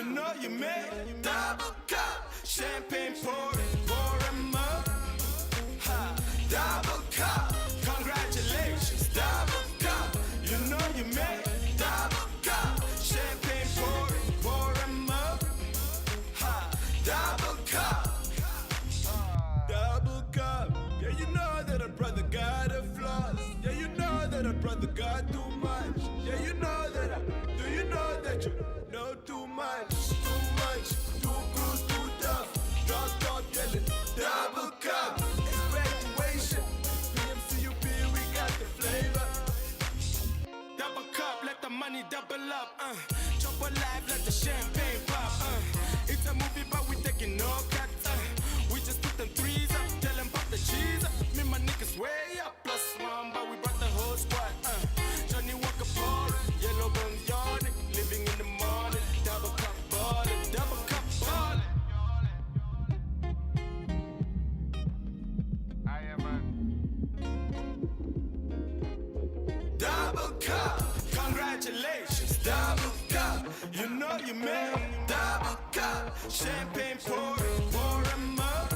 You know you made double cup, champagne pouring, pour 'em up. Ha, double cup, congratulations, double cup. You know you made double cup, champagne pouring, pour 'em up. Ha, double cup. Double cup. Yeah, you know that a brother got a flaws. Yeah, you know that a brother got too much. Yeah, you know that do you know that you know too much? Too much, too cruise, too tough. Drop, yelling, double cup. It's graduation. PMCUP, we got the flavor. Double cup, let the money double up. Chop alive, let the champagne pop. It's a movie, but we taking no cuts. We just put them threes up, tell them pop the cheese up. Me and my niggas way up, plus one, but we brought the whole squad. Johnny Walker pouring, yellow bones yawning, living in the morning. Double cup ballin', double cup ballin'. I am a double cup, congratulations, double cup. You know you made double cup, champagne pouring, pour 'em up.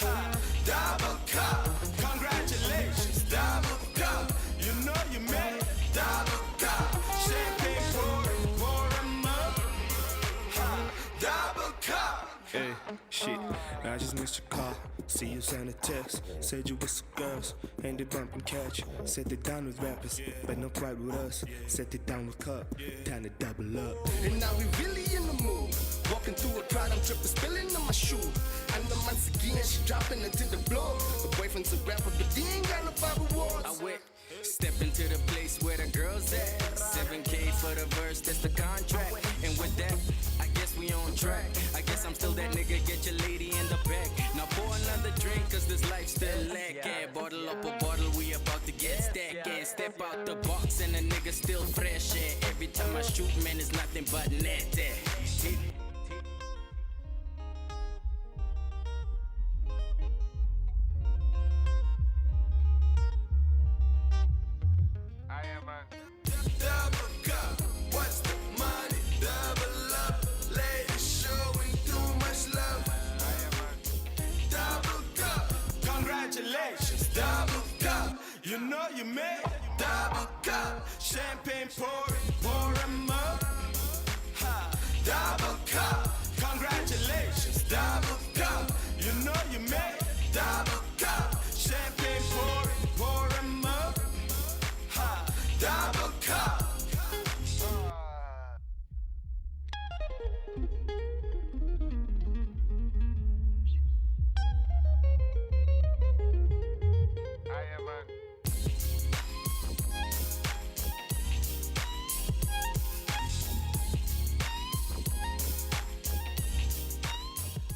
Ha, double cup, congratulations, double cup. You know you made double cup, champagne pouring, pour 'em up. Ha, double cup. Hey, shit, I just missed your call. See you sent a text, said you with some girls. Ain't they bumping catch? Set it down with rappers, but not quite with us. Set it down with cup, time to double up. And now we really in the mood. Walking through a crowd, I'm tripping, spilling on my shoe. And the months again, she dropping into the floor. The boyfriend's a rapper, but he ain't got no Bible walls. I went, step into the place where the girls at. 7K for the verse, that's the contract. And with that, I guess we on track. I guess I'm still that nigga, get your lady in the back. Now pour another drink, cause this life still lack. Yeah, bottle up a bottle, we about to get stacked. And step out the box and the nigga still fresh. Yeah, every time I shoot, man, it's nothing but net. Double cup, what's the money? Double up, ladies showing too much love. Double cup, congratulations, double cup. You know you made double cup, champagne pouring, pour 'em up. Ha, double cup, congratulations, double cup. You know you made double cup, champagne pouring, pour 'em up. Ha, double cup.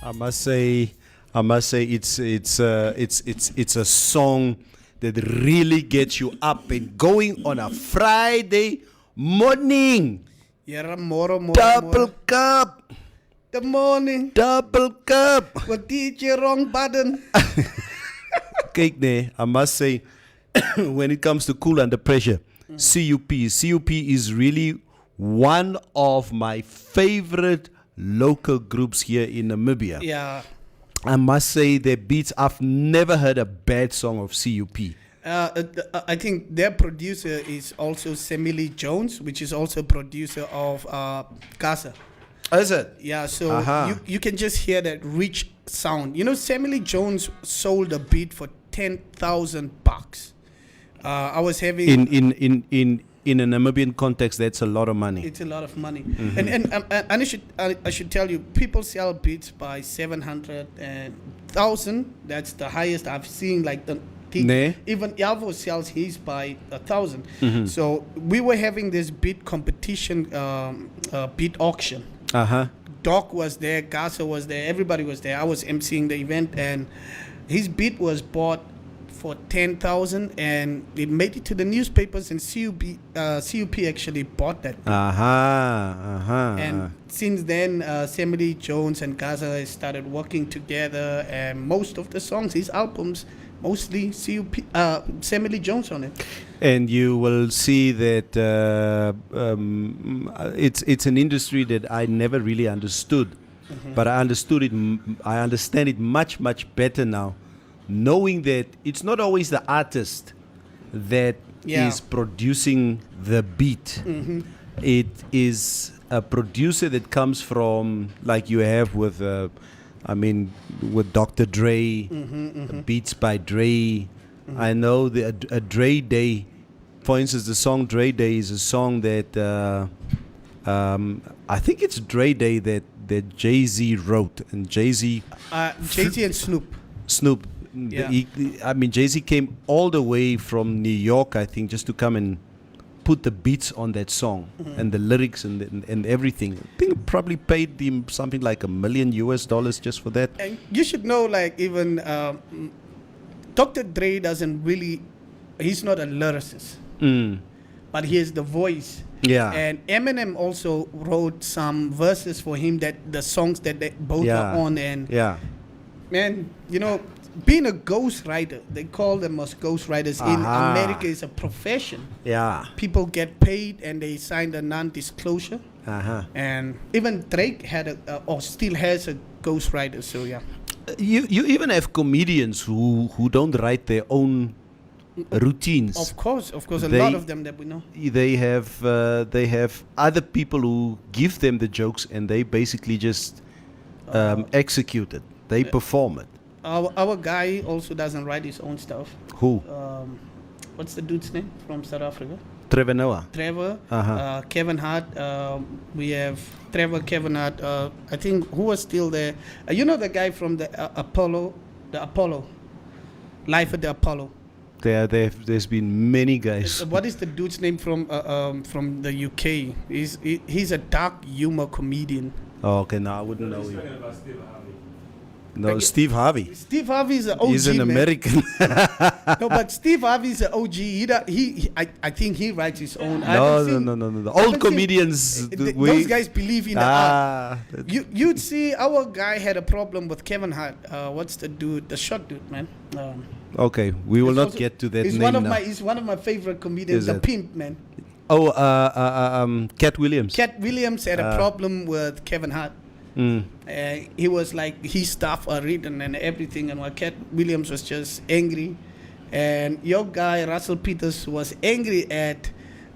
I must say, it's a song that really gets you up and going on a Friday morning. Yeah, moro. Double cup, Good morning. double cup. What DJ wrong button? Kijk nee, I must say, when it comes to Cool Under Pressure, CUP is really one of my favorite local groups here in Namibia. Yeah. I must say their beats, I've never heard a bad song of CUP. I think their producer is also Semili Jones, which is also producer of Casa. Is it? Yeah, so you can just hear that rich sound. You know, Semili Jones sold a beat for $10,000. I was having in a Namibian context, that's a lot of money. It's a lot of money, and I should tell you, people sell beats by 700,000. That's the highest I've seen. Like even Yavo sells his by 1,000. So we were having this beat competition, beat auction. Doc was there, Gaza was there, everybody was there. I was emceeing the event, and his beat was bought for 10,000, and it made it to the newspapers, and CUP actually bought that. And since then, Sammy Lee Jones and Gaza started working together, and most of the songs, his albums, mostly Sammy Lee Jones on it. And you will see that it's an industry that I never really understood, but I understood it. I understand it much better now, knowing that it's not always the artist that is producing the beat. It is a producer that comes from, like you have with, with Dr. Dre, Beats by Dre. I know a Dre Day, for instance, the song Dre Day is a song that I think it's Dre Day that Jay-Z wrote, and Jay-Z and Snoop. Yeah. Jay-Z came all the way from New York, I think, just to come and put the beats on that song and the lyrics and everything. I think probably paid him something like $1 million just for that. And you should know, like, even Dr. Dre doesn't really, he's not a lyricist, but he has the voice. Yeah. And Eminem also wrote some verses for him, that the songs that they both are on. And man, being a ghostwriter, they call them as ghostwriters in America, is a profession. Yeah. People get paid and they signed a non-disclosure. And even Drake had or still has a ghostwriter. So yeah. You even have comedians who don't write their own routines. Of course, a lot of them that we know. They have other people who give them the jokes, and they basically just execute it. They perform it. Our guy also doesn't write his own stuff. Who? What's the dude's name from South Africa? Trevor Noah. Trevor. Kevin Hart. We have Trevor, Kevin Hart. I think who was still there. The guy from the Apollo. Life at the Apollo. There's been many guys. What is the dude's name from the UK? He's a dark humor comedian. Oh, okay, no, I wouldn't know him. No, Steve Harvey. Steve Harvey is an OG. He's an American. No, but Steve Harvey is an OG. I think he writes his own. No. The old comedians. Those guys believe in the art. You'd see our guy had a problem with Kevin Hart. What's the dude? The short dude, man. Okay, we will not get to that name now. He's one of my favorite comedians. The pimp, man. Oh, Cat Williams. Cat Williams had a problem with Kevin Hart. He was like, his stuff are written and everything, and while Cat Williams was just angry, and your guy Russell Peters was angry at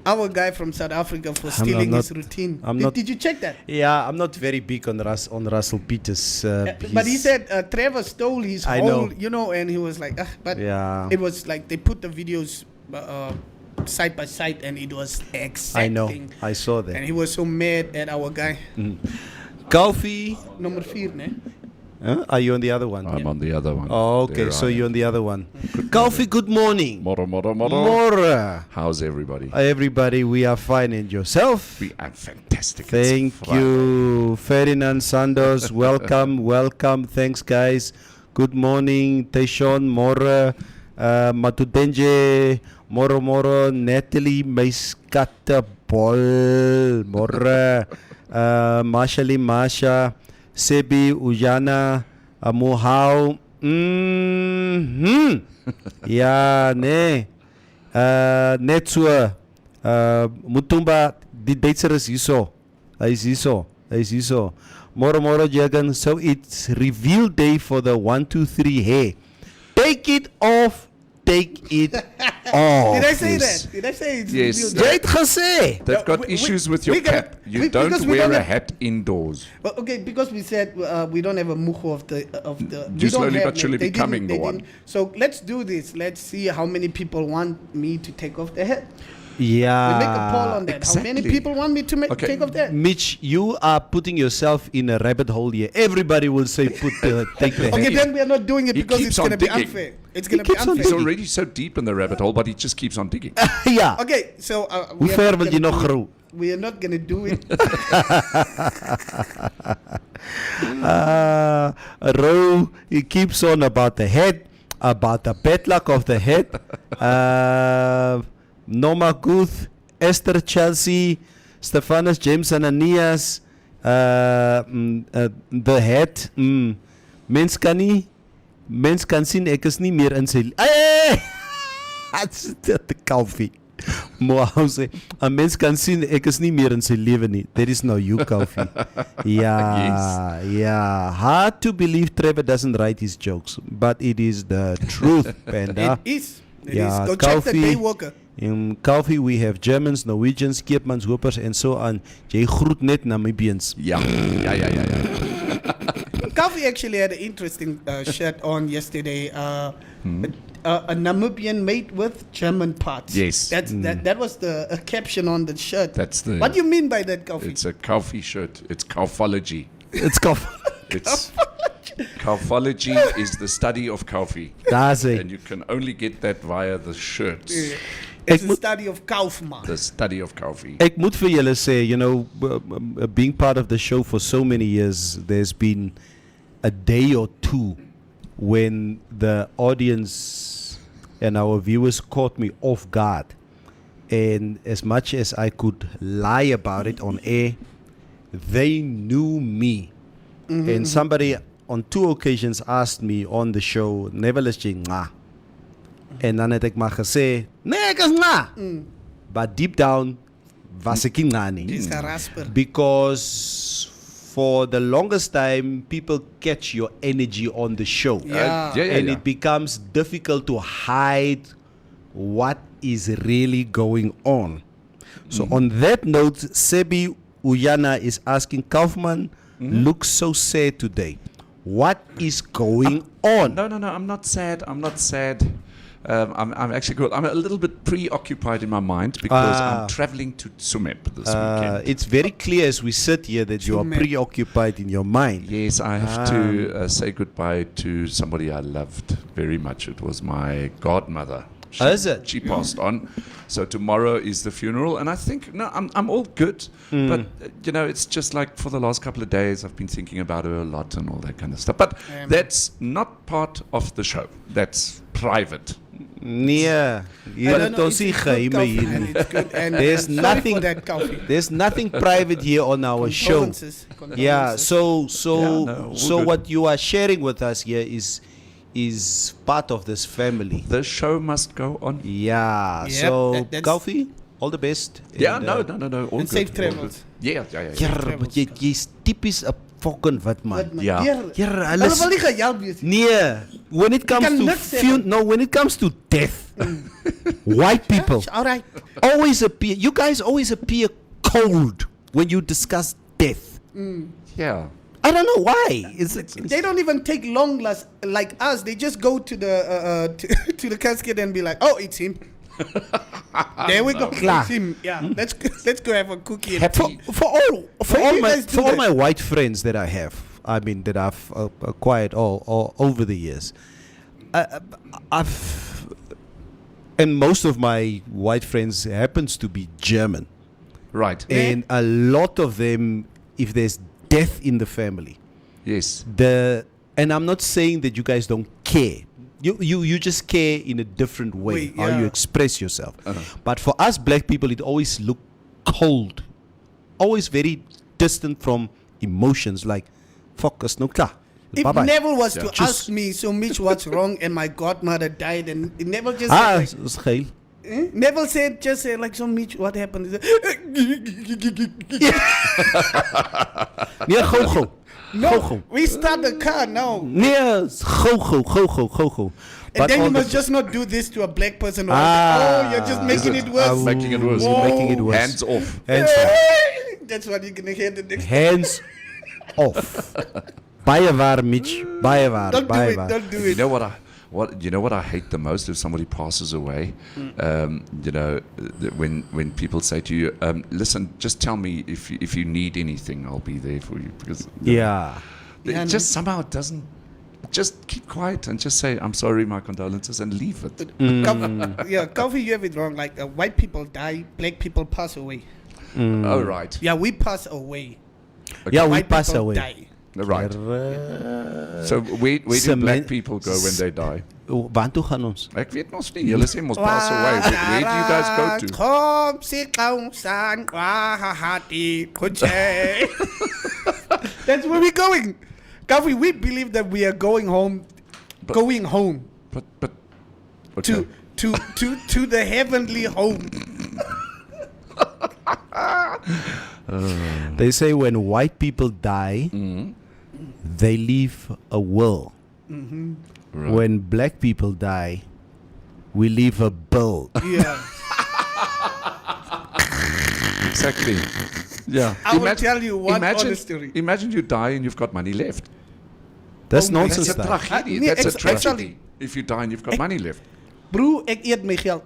our guy from South Africa for stealing his routine. Did you check that? Yeah, I'm not very big on Russell Peters. But he said Trevor stole his whole, and he was like, it was like they put the videos side by side, and it was exact. I know, I saw that. And he was so mad at our guy. Kofi. Number 4, ne? Are you on the other one? I'm on the other one. Oh, okay, so you're on the other one. Kofi, good morning. Moro. How's everybody? Everybody, we are fine. And yourself? We are fantastic. Thank you. Ferdinand Sandos, welcome. Thanks, guys. Good morning. Teshon, Mora, Matudenje, Moro, Natalie, Maiskata, Bol, Mora. Masha, Sebi, Ujana, Muhau. Ja, nee. Netsua, Mutumba, die Duitser is hier so. Moro Jagan. So it's reveal day for the 1, 2, 3 hair. Take it off. Did I say that? Did I say it's yes? They've got issues with your cap. You don't wear a hat indoors. Well, okay, because we said we don't have a mucho of the. You're slowly but surely becoming the one. So let's do this. Let's see how many people want me to take off the hat. Yeah. We make a poll on that. Exactly. How many people want me to take off that? Mitch, you are putting yourself in a rabbit hole here. Everybody will say take the hat. Okay, then we are not doing it because it's going to be unfair. It's going to be unfair. He's already so deep in the rabbit hole, but he just keeps on digging. Yeah. Okay, so hoe ver wil jy nog grow? We are not going to do it. Ro, he keeps on about the head. about the bad luck of the head. Norma Guth, Esther Chelsea, Stephanus James Ananias, the head. Mens kan sien ek is nie meer in sy the coffee. Mouse, 'n mens kan sien ek is nie meer in sy lewe nie. There is no you, coffee. Yeah, yeah. Hard to believe Trevor doesn't write his jokes, but it is the truth, Panda. It is. It Yeah, is. Go check the coffee. day worker. In coffee we have Germans, Norwegians, Keepmans, Hoopers and so on. Jy groet net Namibians. Ja. Coffee actually had an interesting shirt on yesterday. A Namibian made with German parts. Yes. That was the caption on the shirt. That's the. What do you mean by that, Coffee? It's a coffee shirt. It's kaufology. It's coffee. It's kaufology is the study of coffee, Daar's hy. and you can only get that via the shirts. It's Ek a study of Kaufman. The study of coffee. Ek moet vir julle sê, you know, being part of the show for so many years, there's been a day or two when the audience and our viewers caught me off guard. And as much as I could lie about it on air, they knew me. And somebody on 2 occasions asked me on the show, never let you nga. En dan het ek maar gesê, nee, ek is nga. But deep down, was ek nie nga nie. It's a rasper. Because for the longest time, people catch your energy on the show. Yeah. And it becomes difficult to hide what is really going on. So on that note, Sebi Uyana is asking, Kaufman looks so sad today. What is going on? No, I'm not sad. I'm I'm actually good. I'm a little bit preoccupied in my mind because I'm traveling to Tsumeb this weekend. It's very clear as we sit here that you are preoccupied in your mind. Yes, I have to say goodbye to somebody I loved very much. It was my godmother. Is it? She passed on. So tomorrow is the funeral, and I think I'm all good. But you know, it's just like for the last couple of days, I've been thinking about her a lot and all that kind of stuff. But that's not part of the show. That's private. Nee, hier het ons nie geheime hier nie. There's nothing private here on our show. Yeah, so what you are sharing with us here is part of this family. The show must go on. Yeah, Yep, so that's- Coffee, all the best. Yeah, And, no, all And good, safe all travels. good. Yeah. Ja, but jy's tipies 'n fucking wit man. Ja. Hulle wil nie gehelp wees. Nee, when it comes kan to niks sê, when it comes to death, white people All right. you guys always appear cold when you discuss death. Yeah. I don't know why. They don't even take long like us. They just go to the to the casket and be like, "Oh, it's him." There we go. Klaar. It's him. Yeah. Let's go have a cookie. And For all you guys do that? my white friends that I have, I mean that I've acquired all over the years, and most of my white friends happens to be German, Right. and a lot of them, if there's death in the family, Yes. and I'm not saying that you guys don't care. You just care in a different way how you express yourself. But for us black people, it always look cold, always very distant from emotions. Like, fuck us, no klar. if Bye-bye. Neville was to Just- ask me, so Mitch, what's wrong? And my godmother died, and Neville just said, is geil. Neville just said like, so Mitch, what happened? He said, Nee, go. no, we start the car now. Nee, go. And then you all must the- just not do this to a black person. Oh, you're just making it worse. Making it worse. You're making it worse. Hands off. Hands off. That's what you're gonna hear the next. Hands off. Baie waar, Mitch. Baie waar. Don't do baie it. waar. Don't do You it. know what I hate the most if somebody passes away. You know, when people say to you, "Listen, just tell me if you need anything, I'll be there for you." Because Yeah. it just somehow doesn't. Just keep quiet and just say, "I'm sorry, my condolences," and leave it. Coffee, you have it wrong. Like white people die, black people pass away. Oh right, Yeah, we pass away. Yeah, we White pass people away. die. right. So where do Cement- black people go when they die? Waar toe gaan ons? Ek weet nog nie. Julle sê mos pass away. Where do you guys go to? Kom sikau san hati kuche. That's where we're going. Kavi, we believe that we are going home. But- But okay. To the heavenly home. They say when white people die, they leave a will. Right. When black people die, we leave a bill. Yeah. Exactly. Yeah. I will tell you one honest story. Imagine you die and you've got money left. That's Oh my nonsense. That's a That. tragedy. Nee, That's a actually- tragedy. If you die and you've got money left. Bro, ek eet my geld.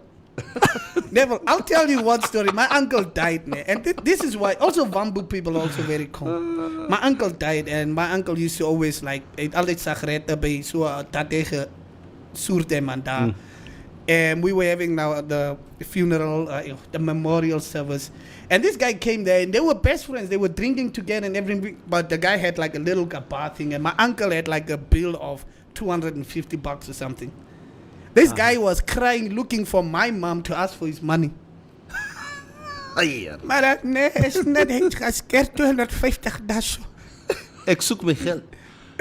Never. I'll tell you one story. My uncle died, man. And this is why also Wambu people are also very calm. My uncle died, and my uncle used to always like eet altyd sigarette by so tatege soerte man daar. And we were having now the funeral, the memorial service. And this guy came there, and they were best friends. They were drinking together and everything. But the guy had like a little bar thing, and my uncle had like a bill of $250 or something. This guy was crying, looking for my mom to ask for his money. Maar nee, is net eens geskeerd $250. Ek soek my geld.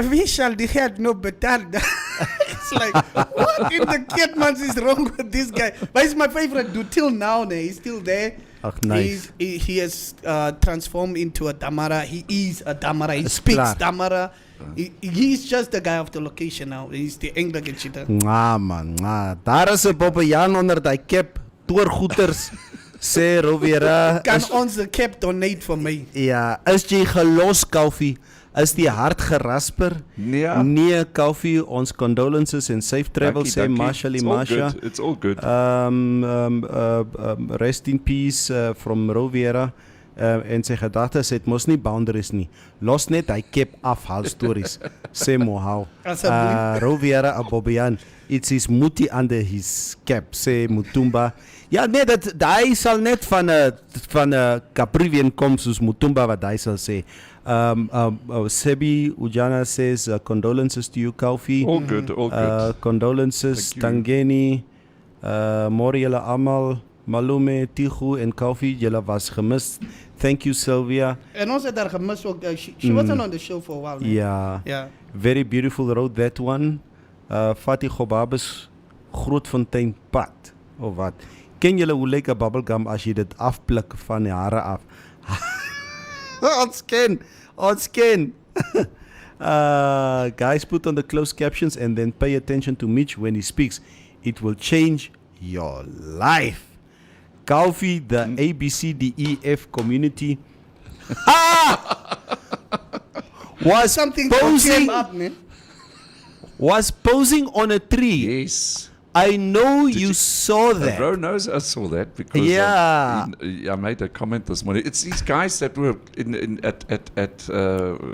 Wie zal die geld nou betalen? It's like, what in the kid man is wrong with this guy? But he's my favorite dude till now. He's still there. Ach, nice. He has transformed into a Damara. He is a Damara. He speaks klaar. Damara. He's just the guy of the location now. He's the Anglican cheater. Man, daar is 'n Bobbejaan onder daai cap, toorgoeters. Sê Rovera, Kan onze cap donate for me? ja, is jy gelos Koffie? Is die hart gerasper? Nee. Nee, Koffie, ons condolences and safe travel, Dankie, sê dankie. Marshall It's all Masha. good. It's all good. Rest in peace from Rovera. En sy gedagtes het mos nie boundaries nie. Los net hy cap af, hal stories. Sê Mohau. Asseblief. Rovera Abobian, it's his muti under his cap, sê Mutumba. Ja nee, dat hy sal net van 'n Caprivian kom soos Mutumba wat hy sal sê. Sebi Ujana says condolences to you, Kofi. All good, all good. Condolences Thank you. Tangeni, Moriela Amal, Malume, Tihu en Kofi, julle was gemis. Thank you, Sylvia. En ons het haar gemis ook. She wasn't on the show for a while. Man. Yeah. Yeah. Very beautiful road, that one. Fatih Gobabes, Grootfontein pad. Of wat? Ken julle hoe lyk 'n bubblegum as jy dit afpluk van die hare af? Ons ken. Guys, put on the closed captions and then pay attention to Mitch when he speaks. It will change your life. Kofi, the ABCDEF community was Something posing came up, man. on a tree. Yes. I know you saw that. Bro knows I saw that because Yeah. I made a comment this morning. It's these guys that were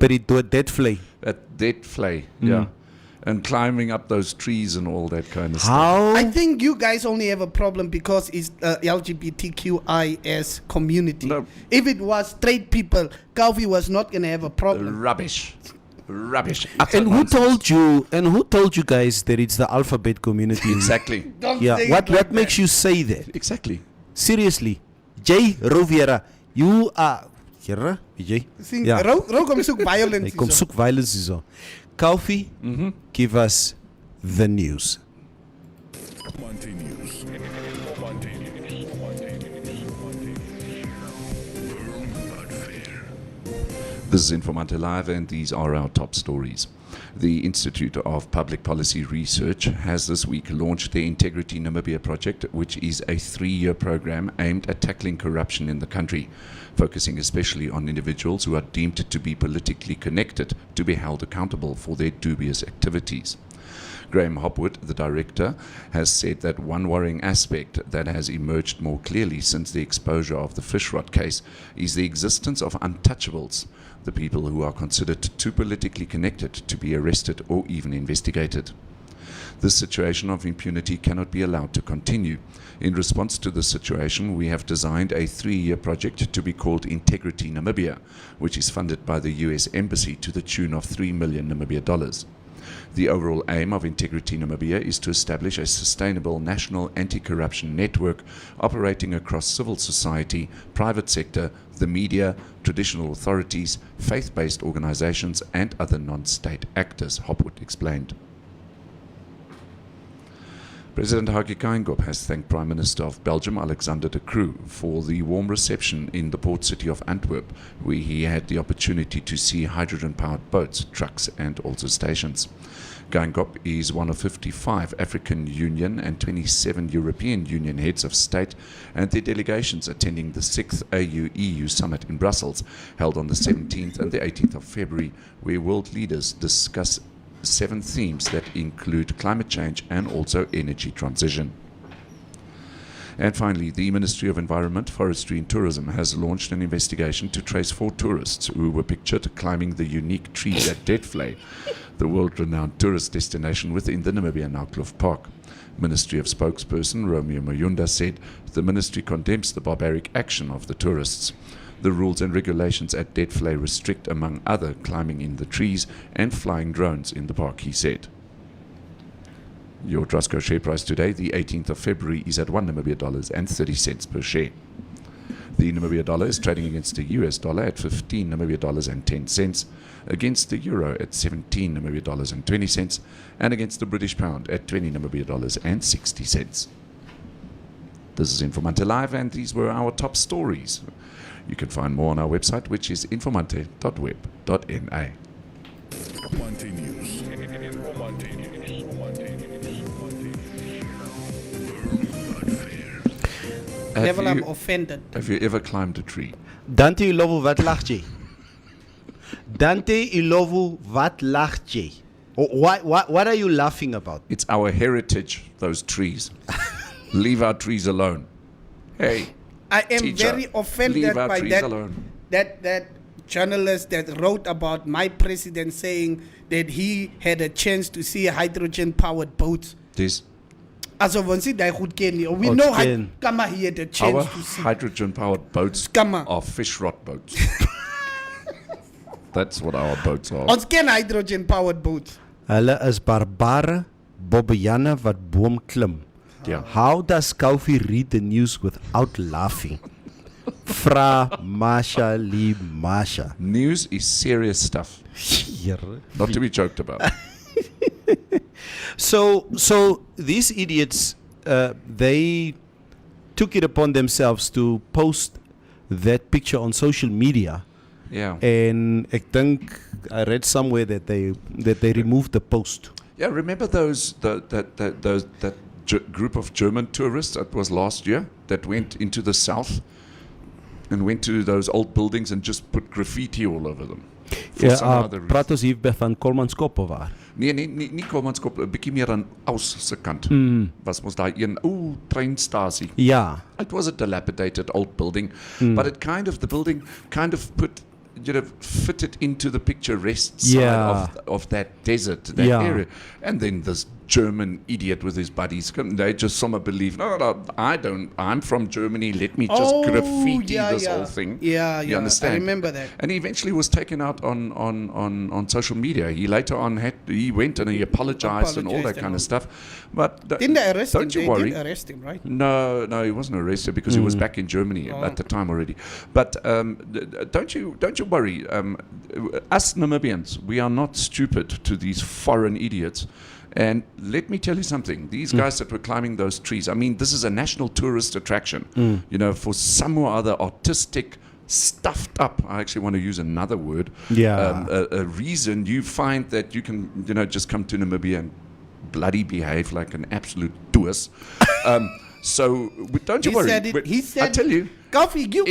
But it dead flay. at Dead Flay, yeah, and climbing up those trees and all that kind of stuff. How? I think you guys only have a problem because it's LGBTQIS community. No. If it was straight people, Calvi was not going to have a problem. Rubbish. And who told you guys that it's the alphabet community? Exactly. Don't Yeah. say What it like makes you say that? Exactly. Seriously, Jay Rovera, you are. Jera, Jay. Sien, Ja. Rou kom soek violence. Hy kom hierso. soek violence hierso. Kofi, give us the news. Informante News. Informante News. Not fair. This is Informante Live, and these are our top stories. The Institute of Public Policy Research has this week launched the Integrity Namibia project, which is a 3-year program aimed at tackling corruption in the country, focusing especially on individuals who are deemed to be politically connected to be held accountable for their dubious activities. Graham Hopwood, the director, has said that one worrying aspect that has emerged more clearly since the exposure of the fish rot case is the existence of untouchables, the people who are considered too politically connected to be arrested or even investigated. This situation of impunity cannot be allowed to continue. In response to this situation, we have designed a 3-year project to be called Integrity Namibia, which is funded by the US Embassy to the tune of $3 million Namibia dollars. The overall aim of Integrity Namibia is to establish a sustainable national anti-corruption network operating across civil society, private sector, the media, traditional authorities, faith-based organizations, and other non-state actors, Hopwood explained. President Hage Geingob has thanked Prime Minister of Belgium Alexander De Croo for the warm reception in the port city of Antwerp, where he had the opportunity to see hydrogen-powered boats, trucks and also stations. Geingob is one of 55 African Union and 27 European Union heads of state and their delegations attending the 6th AU-EU summit in Brussels, held on the 17th and the 18th of February, where world leaders discuss 7 themes that include climate change and also energy transition. And finally, the Ministry of Environment, Forestry and Tourism has launched an investigation to trace 4 tourists who were pictured climbing the unique trees at Deadflay, the world-renowned tourist destination within the Namibian Naukluft Park. Ministry of spokesperson Romeo Mayunda said the ministry condemns the barbaric action of the tourists. The rules and regulations at Deadflay restrict, among other, climbing in the trees and flying drones in the park, he said. Your Trustco share price today, the 18th of February, is at $1.30 per share. The Namibia dollar is trading against the US dollar at 15 Namibia dollars and 10 cents, against the euro at 17 Namibia dollars and 20 cents, and against the British pound at 20 Namibia dollars and 60 cents. This is Informante Live, and these were our top stories. You can find more on our website, which is informante.web.na. Informante News. Informante News. Level, I'm offended. Have you ever climbed a tree? Dante Ilovu, wat lag jy? Dante Ilovu, wat lag jy? What are you laughing about? It's our heritage, those trees. Leave our trees alone. Hey, I am teacher, very offended leave our by trees alone. that journalist that wrote about my president saying that he had a chance to see hydrogen-powered boats. This Asof ons nie daai goed ken nie. We Ons know ken. Kama he had a our chance to see. hydrogen-powered boats Skama. are fish rot boats. That's what our boats are. Ons ken hydrogen-powered boats. Hulle is barbare bobbejanne wat boom klim. Yeah. How does Kofi read the news without laughing? Fra Masha Lee Masha. News is serious stuff, Here. not to be joked about. So these idiots, they took it upon themselves to post that picture on social media, Yeah. and I read somewhere that they removed the post. Yeah, remember those group of German tourists that was last year that went into the south and went to those old buildings and just put graffiti all over them. For some other reason. Praat ons hier van Kolmanskop of waar? Nee, nie Kommanskop, 'n bietjie meer aan Aus se kant. Was mos daai een treinstasie. Ja. It was a dilapidated old building, but the building kind of put, fitted into the picturesque side of that desert, that area. And then this German idiot with his buddies, they just somehow believe, no, I'm from Germany, let me just graffiti this whole thing. Yeah, You understand? I remember that. And he eventually was taken out on social media. He later on he went and he apologized and all that kind of stuff. But Didn't they arrest him? don't you They worry. did arrest him, right? No, he wasn't arrested because he was back in Germany at the time already. But don't you worry. Us Namibians, we are not stupid to these foreign idiots. And let me tell you something. These guys that were climbing those trees, I mean, this is a national tourist attraction. For some or other artistic, stuffed up, I actually want to use another word, a reason you find that you can, just come to Namibia and bloody behave like an absolute doers. So don't you worry. He said I tell you, Kofi, you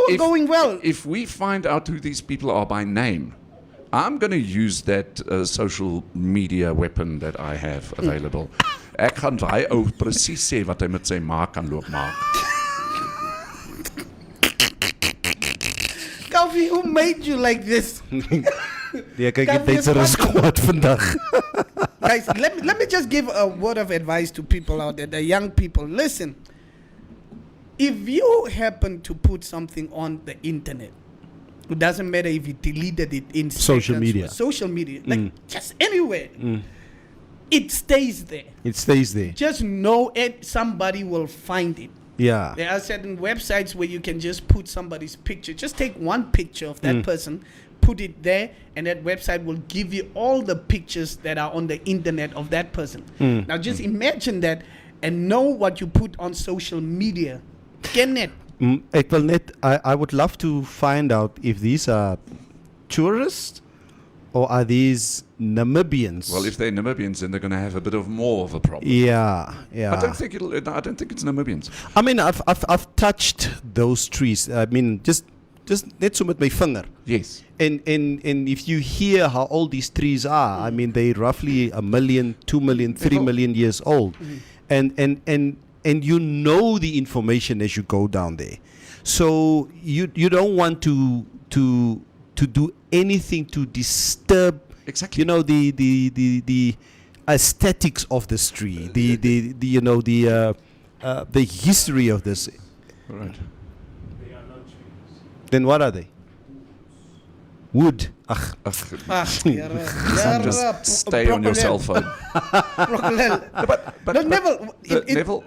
were going well. If we find out who these people are by name, I'm going to use that social media weapon that I have available. Ek gaan daai ou presies sê wat hy met sy ma kan loop maak. Kofi, who made you like this? Ja, kyk dit is 'n squad vandag. Guys, let me just give a word of advice to people out there, the young people. Listen, if you happen to put something on the internet, It doesn't matter if you deleted it in Social seconds, media. social media, like just anywhere. It stays there. It stays there. Just know it. Somebody will find it. Yeah. There are certain websites where you can just put somebody's picture. Just take one picture of that person, put it there, and that website will give you all the pictures that are on the internet of that person. Now just imagine that and know what you put on social media. Ken it. Ek wil net, I would love to find out if these are tourists or are these Namibians? Well, if they're Namibians, then they're going to have a bit of more of a problem. Yeah, yeah. I don't think it's Namibians. I mean, I've touched those trees. I mean, just net so met my vinger. Yes. And if you hear how old these trees are, I mean, they're roughly 1 million, 2 million, 3 million years old. And you know the information as you go down there. So you don't want to do anything to disturb, Exactly. you know, the aesthetics of this tree, the history of this. Right. Then what are they? Wood. Ach, Just stay on your cell phone. But Neville, Neville,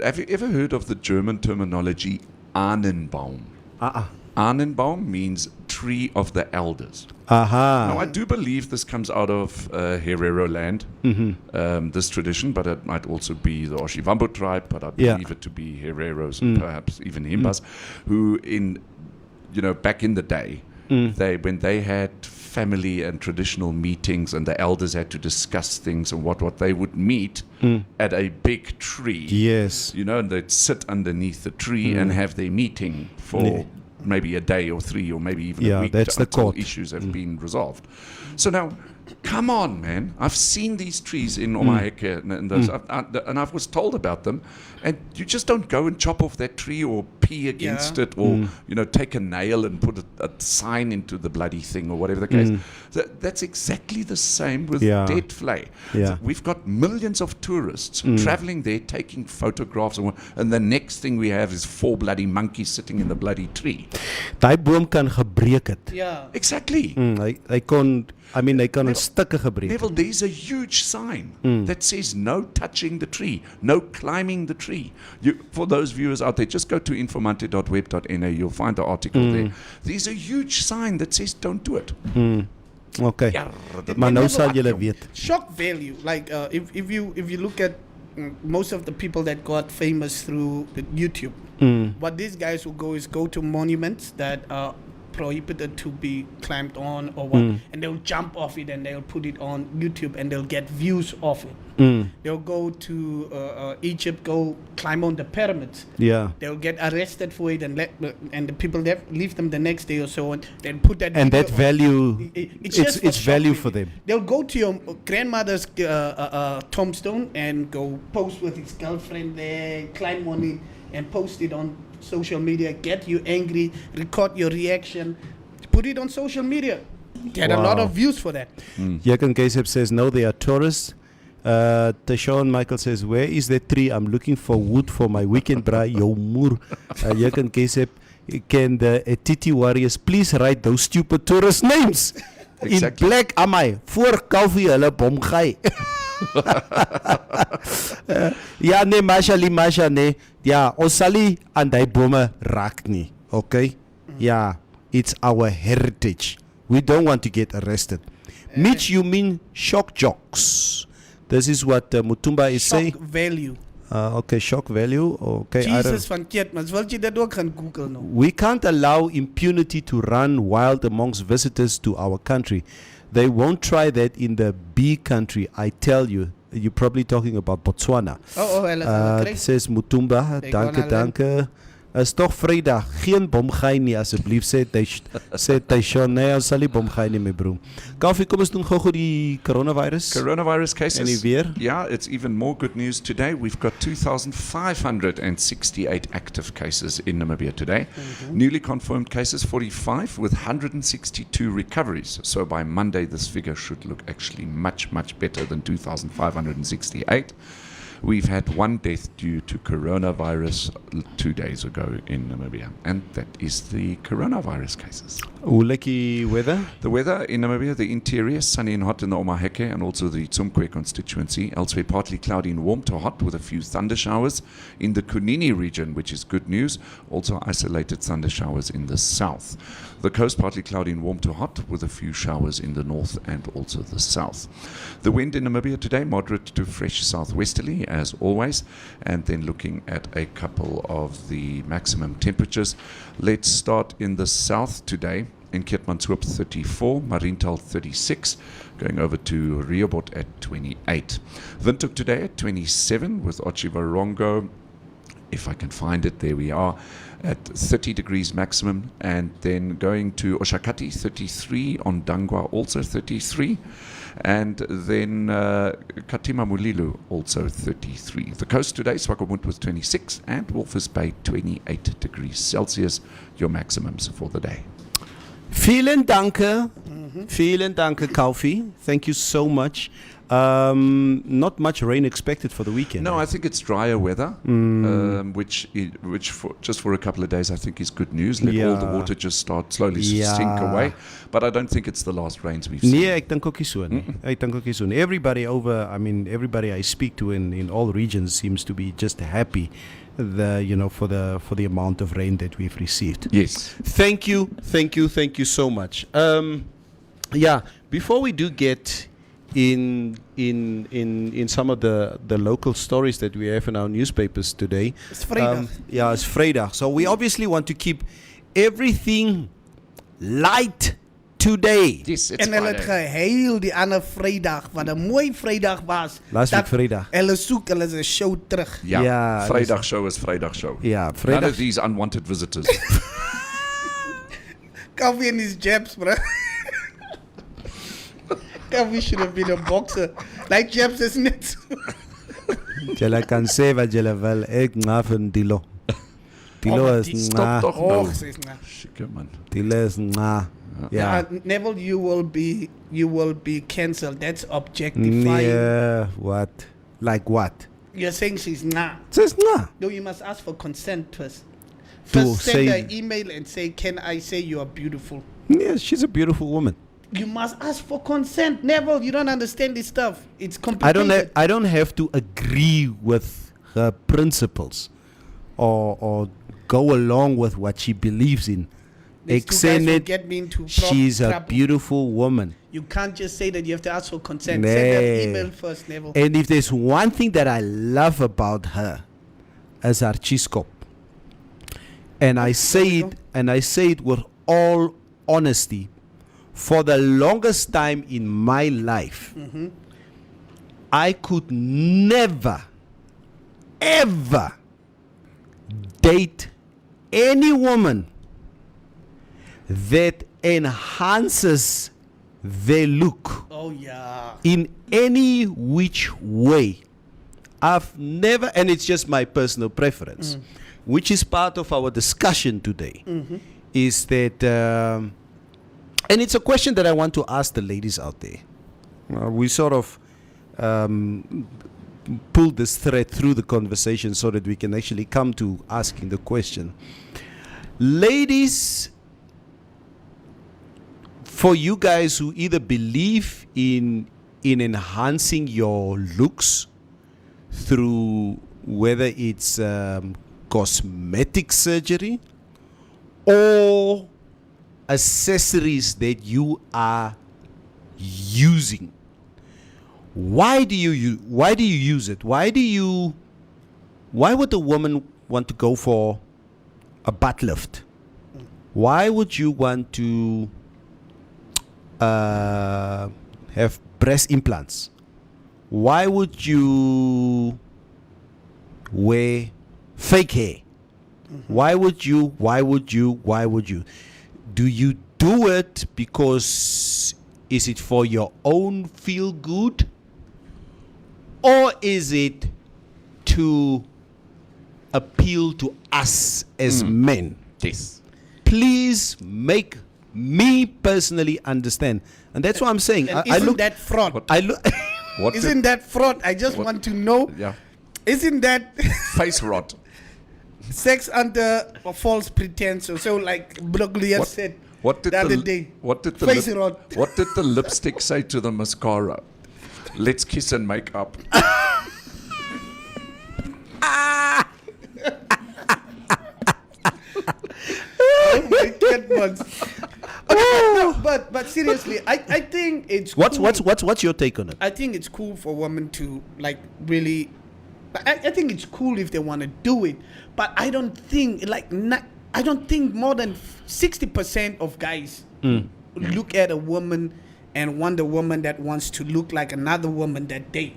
have you ever heard of the German terminology Ahnenbaum? Ahnenbaum means tree of the elders. Now, I do believe this comes out of Herero land, this tradition, but it might also be the Oshivambo tribe, but I believe it to be Hereros and perhaps even Himbas, who back in the day, when they had family and traditional meetings and the elders had to discuss things and what they would meet at a big tree. Yes. And they'd sit underneath the tree and have their meeting for maybe a day or 3 or maybe even a week until issues have been resolved. So now, come on, man. I've seen these trees in Omaheke and those, and I was told about them. And you just don't go and chop off that tree or pee against it or, take a nail and put a sign into the bloody thing or whatever the case. That's exactly the same with dead flay. Yeah. We've got millions of tourists traveling there, taking photographs, and the next thing we have is 4 bloody monkeys sitting in the bloody tree. Daai boom kan gebreek het. yeah. Exactly. Hy kon in stukke gebreek. Neville, there's a huge sign that says no touching the tree, no climbing the tree. For those viewers out there, just go to informante.web.na. You'll find the article there. There's a huge sign that says don't do it. Okay. Maar nou sal julle weet. Shock value. Like if you look at most of the people that got famous through YouTube, what these guys will go to monuments that are prohibited to be climbed on or what, and they'll jump off it and they'll put it on YouTube and they'll get views of it. They'll go to Egypt, go climb on the pyramids. Yeah. They'll get arrested for it and the people leave them the next day or so and then put that And video that value, just it's shock value value. for them. They'll go to your grandmother's tombstone and go post with his girlfriend there, climb on it and post it on social media, get you angry, record your reaction, put it on social media. Get a lot of views for that. Jurgen Gaisep says, no, they are tourists. Tashawn Michael says, where is that tree? I'm looking for wood for my weekend braai. Yo moer. Jurgen Gaisep, can the Etiti warriors please write those stupid tourist names? Exactly. In black, amai. Voor Kaufi hulle bom gai. Ja, nee, Masha, nee. Ja, ons sal nie aan die bome raak nie. Okay? Ja, it's our heritage. We don't want to get arrested. Mitch, you mean shock jocks. This is what Mutumba is saying. Shock value. Okay, shock value. Okay, Jesus van Keetmans, wil jy dit ook gaan Google nou? we can't allow impunity to run wild amongst visitors to our country. They won't try that in the B country, I tell you. You're probably talking about Botswana. Says Mutumba, danke. Is toch Vrydag, geen bomgaai nie asseblief, sê Taishan, nee, ons sal nie bomgaai nie my broer. Koffie, kom ons doen gou die coronavirus cases. En die weer. Yeah, it's even more good news today. We've got 2,568 active cases in Namibia today. Newly confirmed cases 45 with 162 recoveries. So by Monday this figure should look actually much, much better than 2,568. We've had one death due to coronavirus 2 days ago in Namibia, and that is the coronavirus cases. Uleki weather? The weather in Namibia, the interior, sunny and hot in the Omaheke and also the Tsumkwe constituency. Elsewhere, partly cloudy and warm to hot with a few thunder showers in the Kunini region, which is good news. Also isolated thunder showers in the south. The coast, partly cloudy and warm to hot with a few showers in the north and also the south. The wind in Namibia today, moderate to fresh southwesterly as always. And then looking at a couple of the maximum temperatures. Let's start in the south today. In Keetmanshoop 34, Mariental 36, going over to Rehoboth at 28. Windhoek today at 27 with Otjiwarongo, if I can find it, there we are, at 30 degrees maximum. And then going to Oshakati 33, on Dangwa also 33. And then Katima Mulilu also 33. The coast today, Swakopmund with 26 and Walvis Bay 28 degrees Celsius, your maximums for the day. Vielen danke. Vielen danke, Kaufi. Thank you so much. Not much rain expected for the weekend. No, I think it's drier weather, which for just for a couple of days I think is good news. Let all the water just start slowly sink away. But I don't think it's the last rains we've seen. Nee, ek dink ook nie so nie. Ek dink ook nie so nie. Everybody I speak to in all regions seems to be just happy for the amount of rain that we've received. Yes. Thank you so much. Before we do get in some of the local stories that we have in our newspapers today. It's Vrydag. It's Vrydag. So we obviously want to keep everything light today. Yes, it's En hulle het gehuil die ander Vrydag, wat 'n mooi Vrydag was. Last week Vrydag. Hulle soek hulle se show terug. Ja, Vrydag show is Vrydag show. Ja, None Vrydag. of these unwanted visitors. Coffee and his jabs, bro. Coffee should have been a boxer. Like jabs is net so. Julle kan sê wat julle wil. Ek nga van Dilo. Dilo is nga. Stop toch nou. Och, sis, nah. Schikke man. Dilo is nga. Ja. Neville, you will be cancelled. That's objectifying. Yeah, what? Like what? You're saying she's nah. Says nga. No, you must ask for consent first. To First send say- her an email and say, can I say you are beautiful? Yes, she's a beautiful woman. You must ask for consent. Neville, you don't understand this stuff. It's complicated. I don't have to agree with her principles or go along with what she believes in. These two guys will Except get me into she's a trouble. beautiful woman. You can't just say that you have to ask for consent. Nee. Send her an email first, Neville. And if there's one thing that I love about her, is her cheeskop. And I say it with all honesty. For the longest time in my life, I could never, ever date any woman that enhances their look Oh, yeah. in any which way. I've never, and it's just my personal preference, which is part of our discussion today, is that, and it's a question that I want to ask the ladies out there. We sort of pull this thread through the conversation so that we can actually come to asking the question. Ladies, for you guys who either believe in enhancing your looks through whether it's cosmetic surgery or accessories that you are using, why do you use it? Why would a woman want to go for a butt lift? Why would you want to have breast implants? Why would you wear fake hair? Why would you? Do you do it because is it for your own feel good? Or is it to appeal to us as men? Yes. Please make me personally understand. And that's what I'm saying. And I isn't look that fraud? I look What Isn't that fraud? I just want to know. Yeah. Isn't that Face rot. sex under a false pretense? So like Broglia said What did the other day. What did the Face rot. What did the lipstick say to the mascara? Let's kiss and make up. Oh my goodness. Okay, no, but seriously, I think it's cool. What's your take on it? I think it's cool for women to like really. I think it's cool if they want to do it, but I don't think I don't think more than 60% of guys look at a woman and want a woman that wants to look like another woman that they.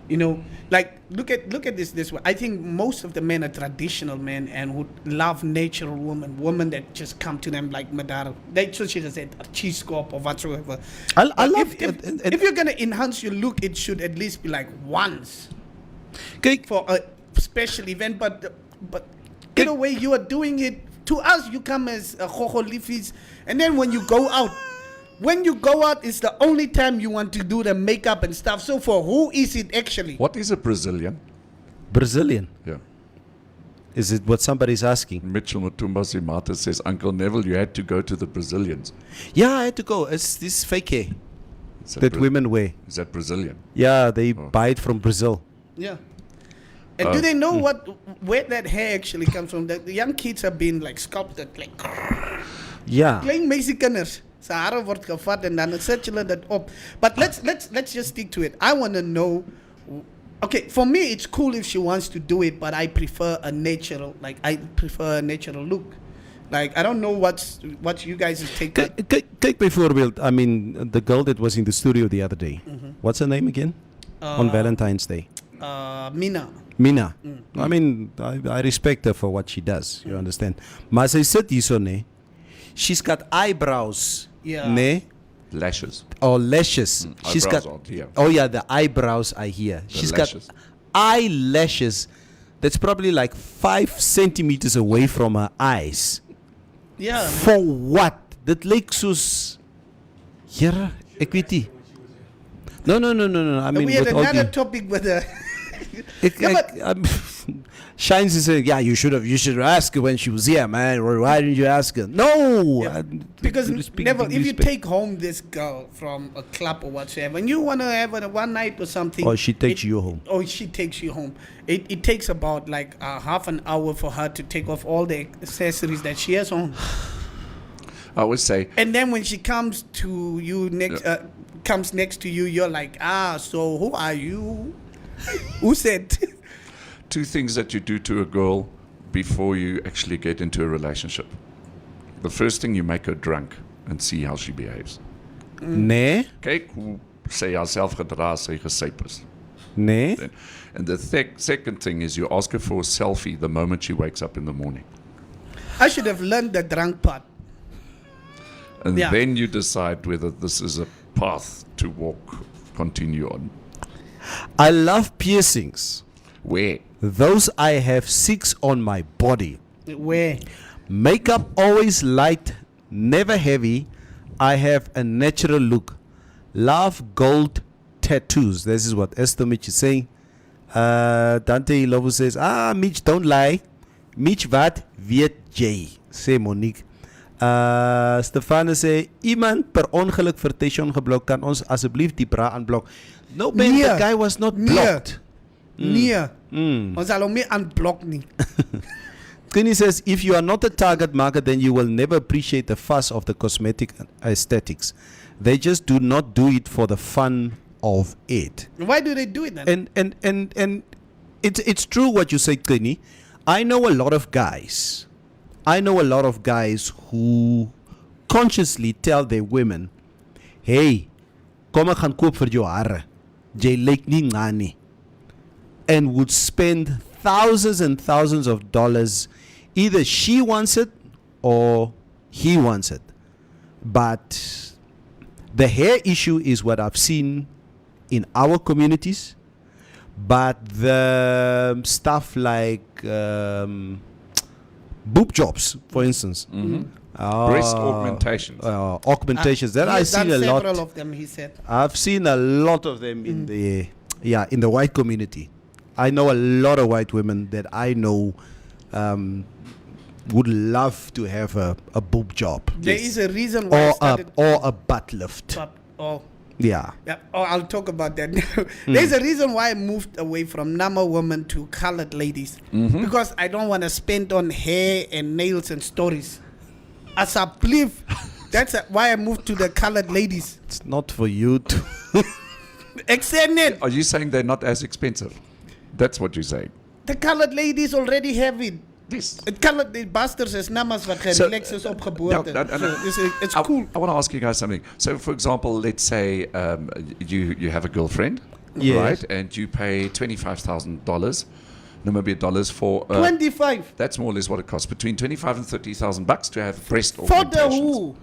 You know, like look at this way. I think most of the men are traditional men and would love natural women that just come to them like Madara. That's what she said, a cheese scope or whatsoever. I love if you're gonna enhance your look, it should at least be like once Okay. for a special event. But in a way, you are doing it to us. You come as a Jojo Leafies, and then when you go out. When you go out, it's the only time you want to do the makeup and stuff. So for who is it actually? What is a Brazilian? Brazilian. Yeah. Is it what somebody's asking? Mitchell Mutumba Simata says, Uncle Neville, you had to go to the Brazilians. Yeah, I had to go. It's this fake hair Is that women wear. Is that Brazilian? Yeah, they buy it from Brazil. Yeah. And do they know where that hair actually comes from? The young kids have been like sculpted, like Yeah. playing Mexicaners. Sahara wordt gevat en dan zet je dat op. But let's just stick to it. I want to know. Okay, for me it's cool if she wants to do it, but I prefer a natural. Like I prefer a natural look. Like I don't know what's you guys' take. Take bijvoorbeeld, I mean, the girl that was in the studio the other day. What's her name again? On Valentine's Day. Mina. Mina. I mean, I respect her for what she does. You understand? Maar sy sit hierso, nee. She's got eyebrows. Yeah. Nee? Lashes. Or lashes. She's Eyebrows got. aren't here. Oh yeah, the eyebrows are here. She's lashes. got eyelashes that's probably like 5 centimeters away from her eyes. Yeah. For what? Dit lyk soos. Here, ek weet nie. No. I mean, we had with all another the, topic with the. Shines is saying, yeah, you should ask her when she was here, man. Or why didn't you ask her? No, Yeah. Because never, if you take home this girl from a club or whatsoever, and you want to have a one night or something, or she takes you home. Or she takes you home. It takes about like half an hour for her to take off all the accessories that she has on. I always say, And then when she comes to you comes next to you, you're like, so who are you? Who said? 2 things that you do to a girl before you actually get into a relationship. The first thing, you make her drunk and see how she behaves. Nee, Kyk hoe sy haarself gedra as sy gesyp is. nee. And the second thing is you ask her for a selfie the moment she wakes up in the morning. I should have learned the drunk part. And Yeah. then you decide whether this is a path to continue on. I love piercings. Where? Those I have 6 on my body. Where? Makeup always light, never heavy. I have a natural look. Love gold tattoos. This is what Esther Mitch is saying. Dante Lovo says, Mitch, don't lie. Mitch, wat weet jy? Say Monique. Stefane sê, iemand per ongeluk vir Teshon geblok, kan ons asseblief die bra aanblok. No, man, the guy was not blocked. Nee. Ons sal hom nie unblock nie. Kenny says, if you are not a target market, then you will never appreciate the fuss of the cosmetic aesthetics. They just do not do it for the fun of it. Why do they do it then? And it's true what you say, Kenny. I know a lot of guys who consciously tell their women, hey, kom ek gaan koop vir jou hare. Jy lyk nie ngaan nie. And would spend thousands and thousands of dollars. Either she wants it or he wants it. But the hair issue is what I've seen in our communities. But the stuff like boob jobs, for instance. Breast augmentations. Augmentations. That I've seen a lot. Several of them, he said. I've seen a lot of them in the white community. I know a lot of white women that I know would love to have a boob job. There is a reason why I started. Or a butt lift. Oh. Yeah. Yeah. Oh, I'll talk about that. There's a reason why I moved away from Nama women to colored ladies. Because I don't want to spend on hair and nails and stories. As I believe, that's why I moved to the colored ladies. It's not for you to. Extend it. Are you saying they're not as expensive? That's what you're saying. The colored ladies already have it. Yes. Het colored die bastards is namas wat gerelaxed is op geboorte. It's cool. I want to ask you guys something. So, for example, let's say you have a girlfriend, Yes. right? And you pay $25,000 Namibia dollars for 25 That's more or less what it costs. Between 25 and 30,000 bucks to have breast for the augmentations. who?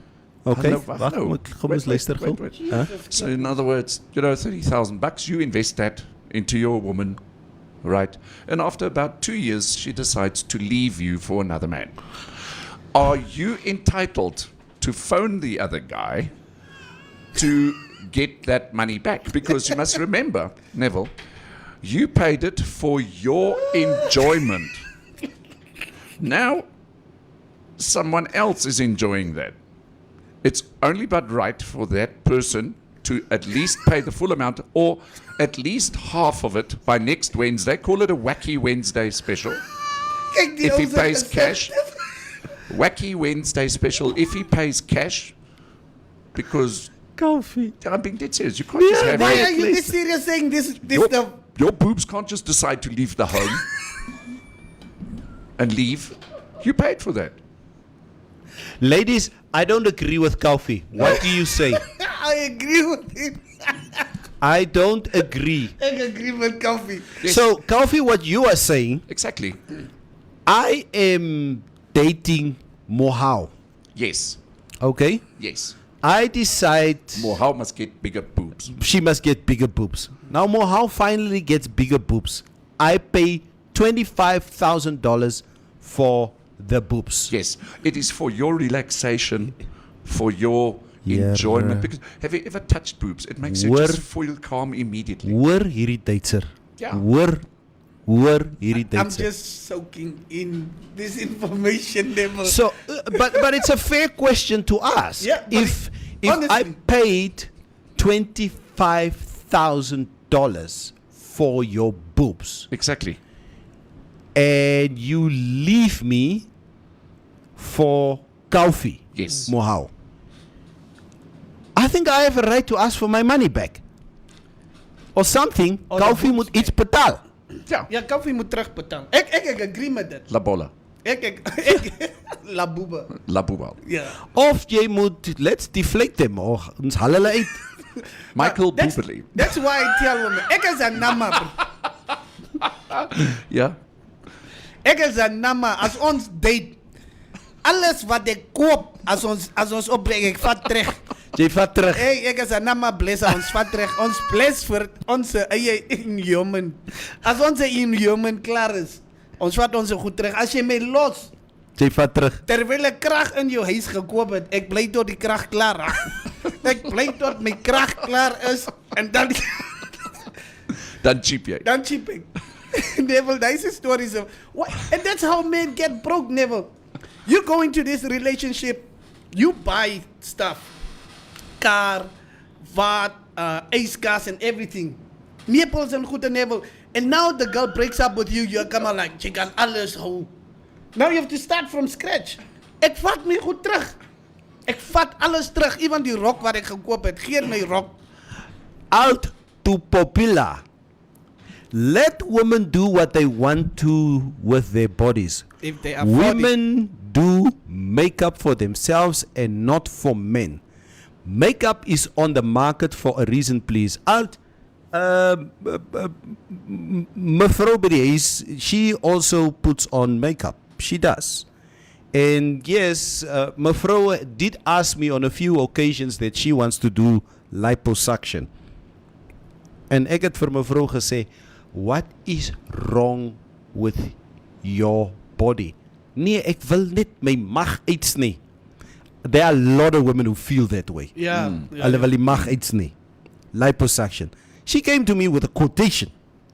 Okay. Hallo, Wacht, kom eens luister gou. Huh? So in other words, 30,000 bucks, you invest that into your woman, right? And after about 2 years, she decides to leave you for another man. Are you entitled to phone the other guy to get that money back? Because you must remember, Neville, you paid it for your enjoyment. Now, someone else is enjoying that. It's only but right for that person to at least pay the full amount or at least half of it by next Wednesday. Call it a Wacky Wednesday special. If he pays cash, Wacky Wednesday special. If he pays cash, because Coffee. I'm being dead serious. You can't just have Why your, are you this serious saying this your boobs can't just decide to leave the home and leave. You paid for that. Ladies, I don't agree with coffee. What do you say? I agree with it. I don't agree. I agree with coffee. Yes. So, coffee, what you are saying, Exactly. I am dating Mohau. Yes. Okay? Yes. I decide Mohau must get bigger boobs. she must get bigger boobs. Now Mohau finally gets bigger boobs. I pay $25,000 for the boobs. Yes. It is for your relaxation, for your enjoyment. bruh. Because have you ever touched boobs? It makes you Hoor. just feel calm immediately. Hoor hierdie Duitser. Ja. Hoor hierdie I'm Duitser. just soaking in this information level. So, but it's a fair question to ask. Yeah, but if I honestly- paid $25,000 for your boobs Exactly. and you leave me for coffee, Yes. Mohau, I think I have a right to ask for my money back. Or something. Or the Coffee boobs moet iets betaal. Ja. Ja, koffie moet terugbetaal. Ik agree met dit. La bola. La boeba. La boba. Ja. Of jy moet, let's deflate them. Of ons haal hulle uit. Michael That's, Bublé. that's why I tell women. Ik is een nama. bro. Ja. Ik is een nama. Als ons date. Alles wat ik koop. Als ons opbrengt. Ik vat terug. Jy vat terug. Hey, ik is een nama bless. Ons vat terug. Ons bless voor onze eigen inhuman. Als onze inhuman klaar is. Ons vat onze goed terug. Als je mij los. Jy vat terug. Terwijl ik kracht in je huis gekoop heb, ik blij tot die kracht klaar raakt. Ik blij tot mijn kracht klaar is en dan cheap jy. dan cheap ik. Neville, deze stories of what? And that's how men get broke, Neville. You go into this relationship, you buy stuff, car, wat, ijskaas and everything. Nipples and goed en Neville. And now the girl breaks up with you, you're come like, je kan alles houden. Now you have to start from scratch. Ik vat me goed terug. Ik vat alles terug. Even die rok waar ik gekoop heb. Geef mij rok. Out to popular. Let women do what they want to with their bodies. If they afford it. Women do makeup for themselves and not for men. Makeup is on the market for a reason, please. Out. Mevrouw by die huis, she also puts on makeup. She does. And yes, Mevrouw did ask me on a few occasions that she wants to do liposuction. En ek het vir Mevrouw gesê, what is wrong with your body? Nee, ek wil net my mag uitsny. There are a lot of women who feel that way. Ja. Hulle wil die mag uitsny. Liposuction. She came to me with a quotation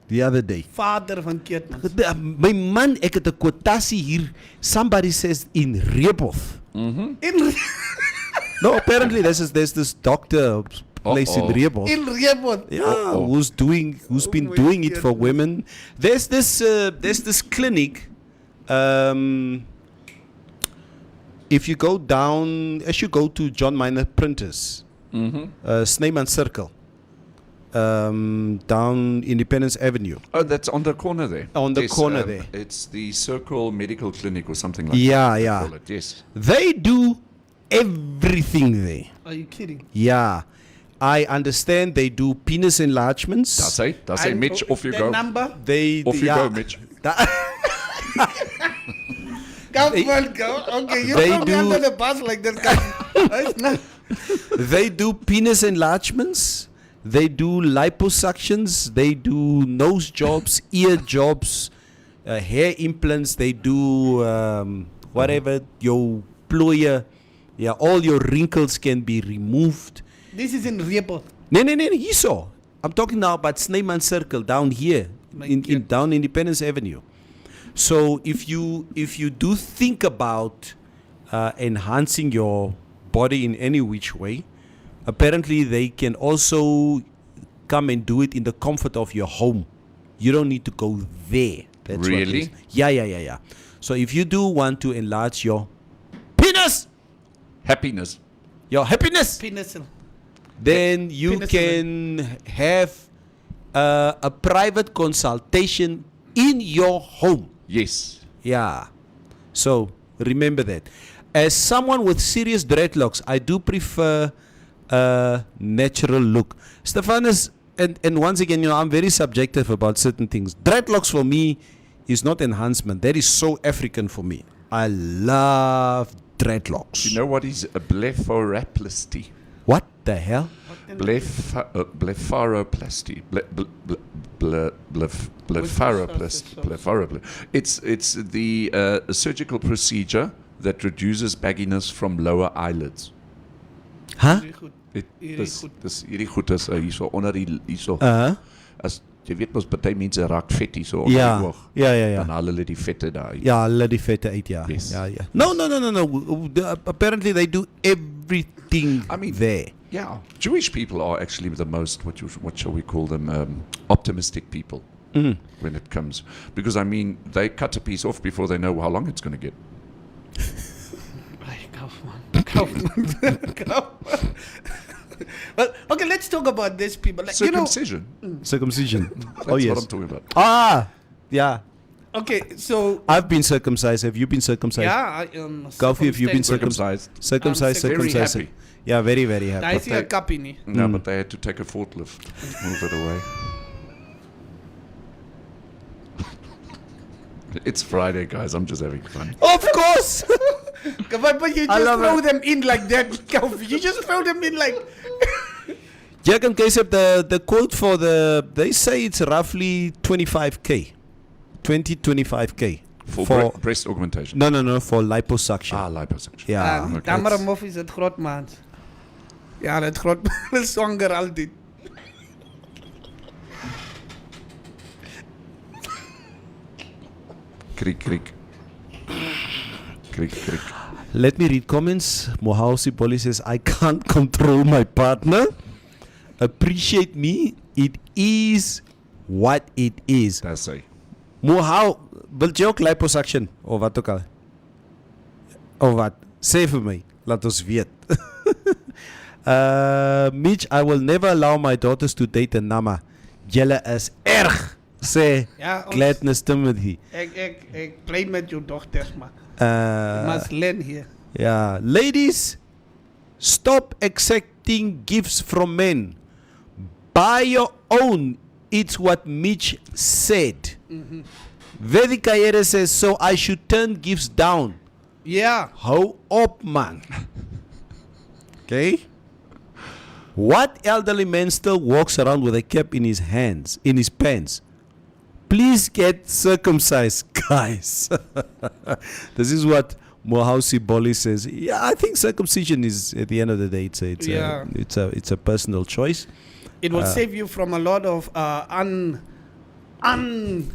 the other day. Vader van Keetmans. My man, ek het 'n quotasie hier. Somebody says in Rehoboth. In No, apparently there's this doctor place in Rehoboth. Rehoboth. Yeah, who's been my doing it for goodness. women. There's this clinic. If you go down, as you go to John Minor Printers, Snyman Circle, down Independence Avenue. Oh, that's on the corner there. On the corner there. It's the Circle Medical Clinic or something like that. Yeah, they yeah. call it, yes. They do everything there. Are you kidding? Yeah. I understand they do penis enlargements. That's it, Mitch, off you the go. number? They Off you yeah. go, Mitch. Kaufman, go. Okay, you They throw me do- under the bus like that. That's not- They do penis enlargements. They do liposuctions. They do nose jobs, ear jobs, hair implants. They do whatever your ployer. Yeah, all your wrinkles can be removed. This is in Rehoboth. No, you saw. I'm talking now about Snyman Circle down here, down Independence Avenue. So if you do think about enhancing your body in any which way, apparently they can also come and do it in the comfort of your home. You don't need to go there. That's what it Really? is. Yeah. So if you do want to enlarge your penis, Happiness. your happiness, Penicillin. then you Penicillin. can have a private consultation in your home. Yes. Yeah. So remember that. As someone with serious dreadlocks, I do prefer a natural look. Stephanus, and once again, I'm very subjective about certain things. Dreadlocks for me is not enhancement. That is so African for me. I love dreadlocks. You know what is a blepharoplasty? What the hell? Blepharoplasty. Blepharoplasty. It's the surgical procedure that reduces bagginess from lower eyelids. Huh? Very good. Dis hierdie goed is hierso onder die hierso. As jy weet mos baie mense raak vet hierso onder Ja. die oog. Ja. Dan haal hulle die vette daar uit. Yeah, let it fit out, yeah. Yes. Yeah. No. Apparently they do everything I mean, there. Yeah, Jewish people are actually the most what shall we call them optimistic people when it comes, because I mean they cut a piece off before they know how long it's going to get. Kaufman. Well, okay, let's talk about these people. Like, Circumcision. Circumcision. That's Oh, yes. what I'm talking about. Yeah. Okay, so I've been circumcised. Have you been circumcised? yeah, Kofi, have you been Circumcised. Circumcised. Very happy. Yeah, very, very happy. I see a kappie nie. No, but they had to take a forklift to move it away. It's Friday, guys. I'm just having fun. Of course. But you I just love throw it. them in like that, Kaufie. You just throw them in like. Jack and Case have the quote for they say it's roughly 25K. 25K. For breast augmentation. No, for liposuction. Liposuction. Yeah. okay. Tamaramoff is het groot, man. Ja, het groot man is zwanger altijd. Kriek. Let me read comments. Mohausi Polly says, I can't control my partner. Appreciate me. It is what it is. That's it. Mohau, wil jy ook liposuction? Of wat ook al? Of wat? Sê vir my. Laat ons weet. Mitch, I will never allow my daughters to date a nama. Julle is erg. Sê Ja, ons- Gladness Timothy. Ik play met je dochters, man. Uh, Must learn here. Yeah. Ladies, stop accepting gifts from men. Buy your own. It's what Mitch said. Vedika Yere says, so I should turn gifts down. Ja. Hou op, man. Okay? What elderly man still walks around with a cap in his hands, in his pants? Please get circumcised, guys. This is what Mohausi Boli says. Yeah, I think circumcision is, at the end of the day, it's a personal choice. It will save you from a lot of 40s.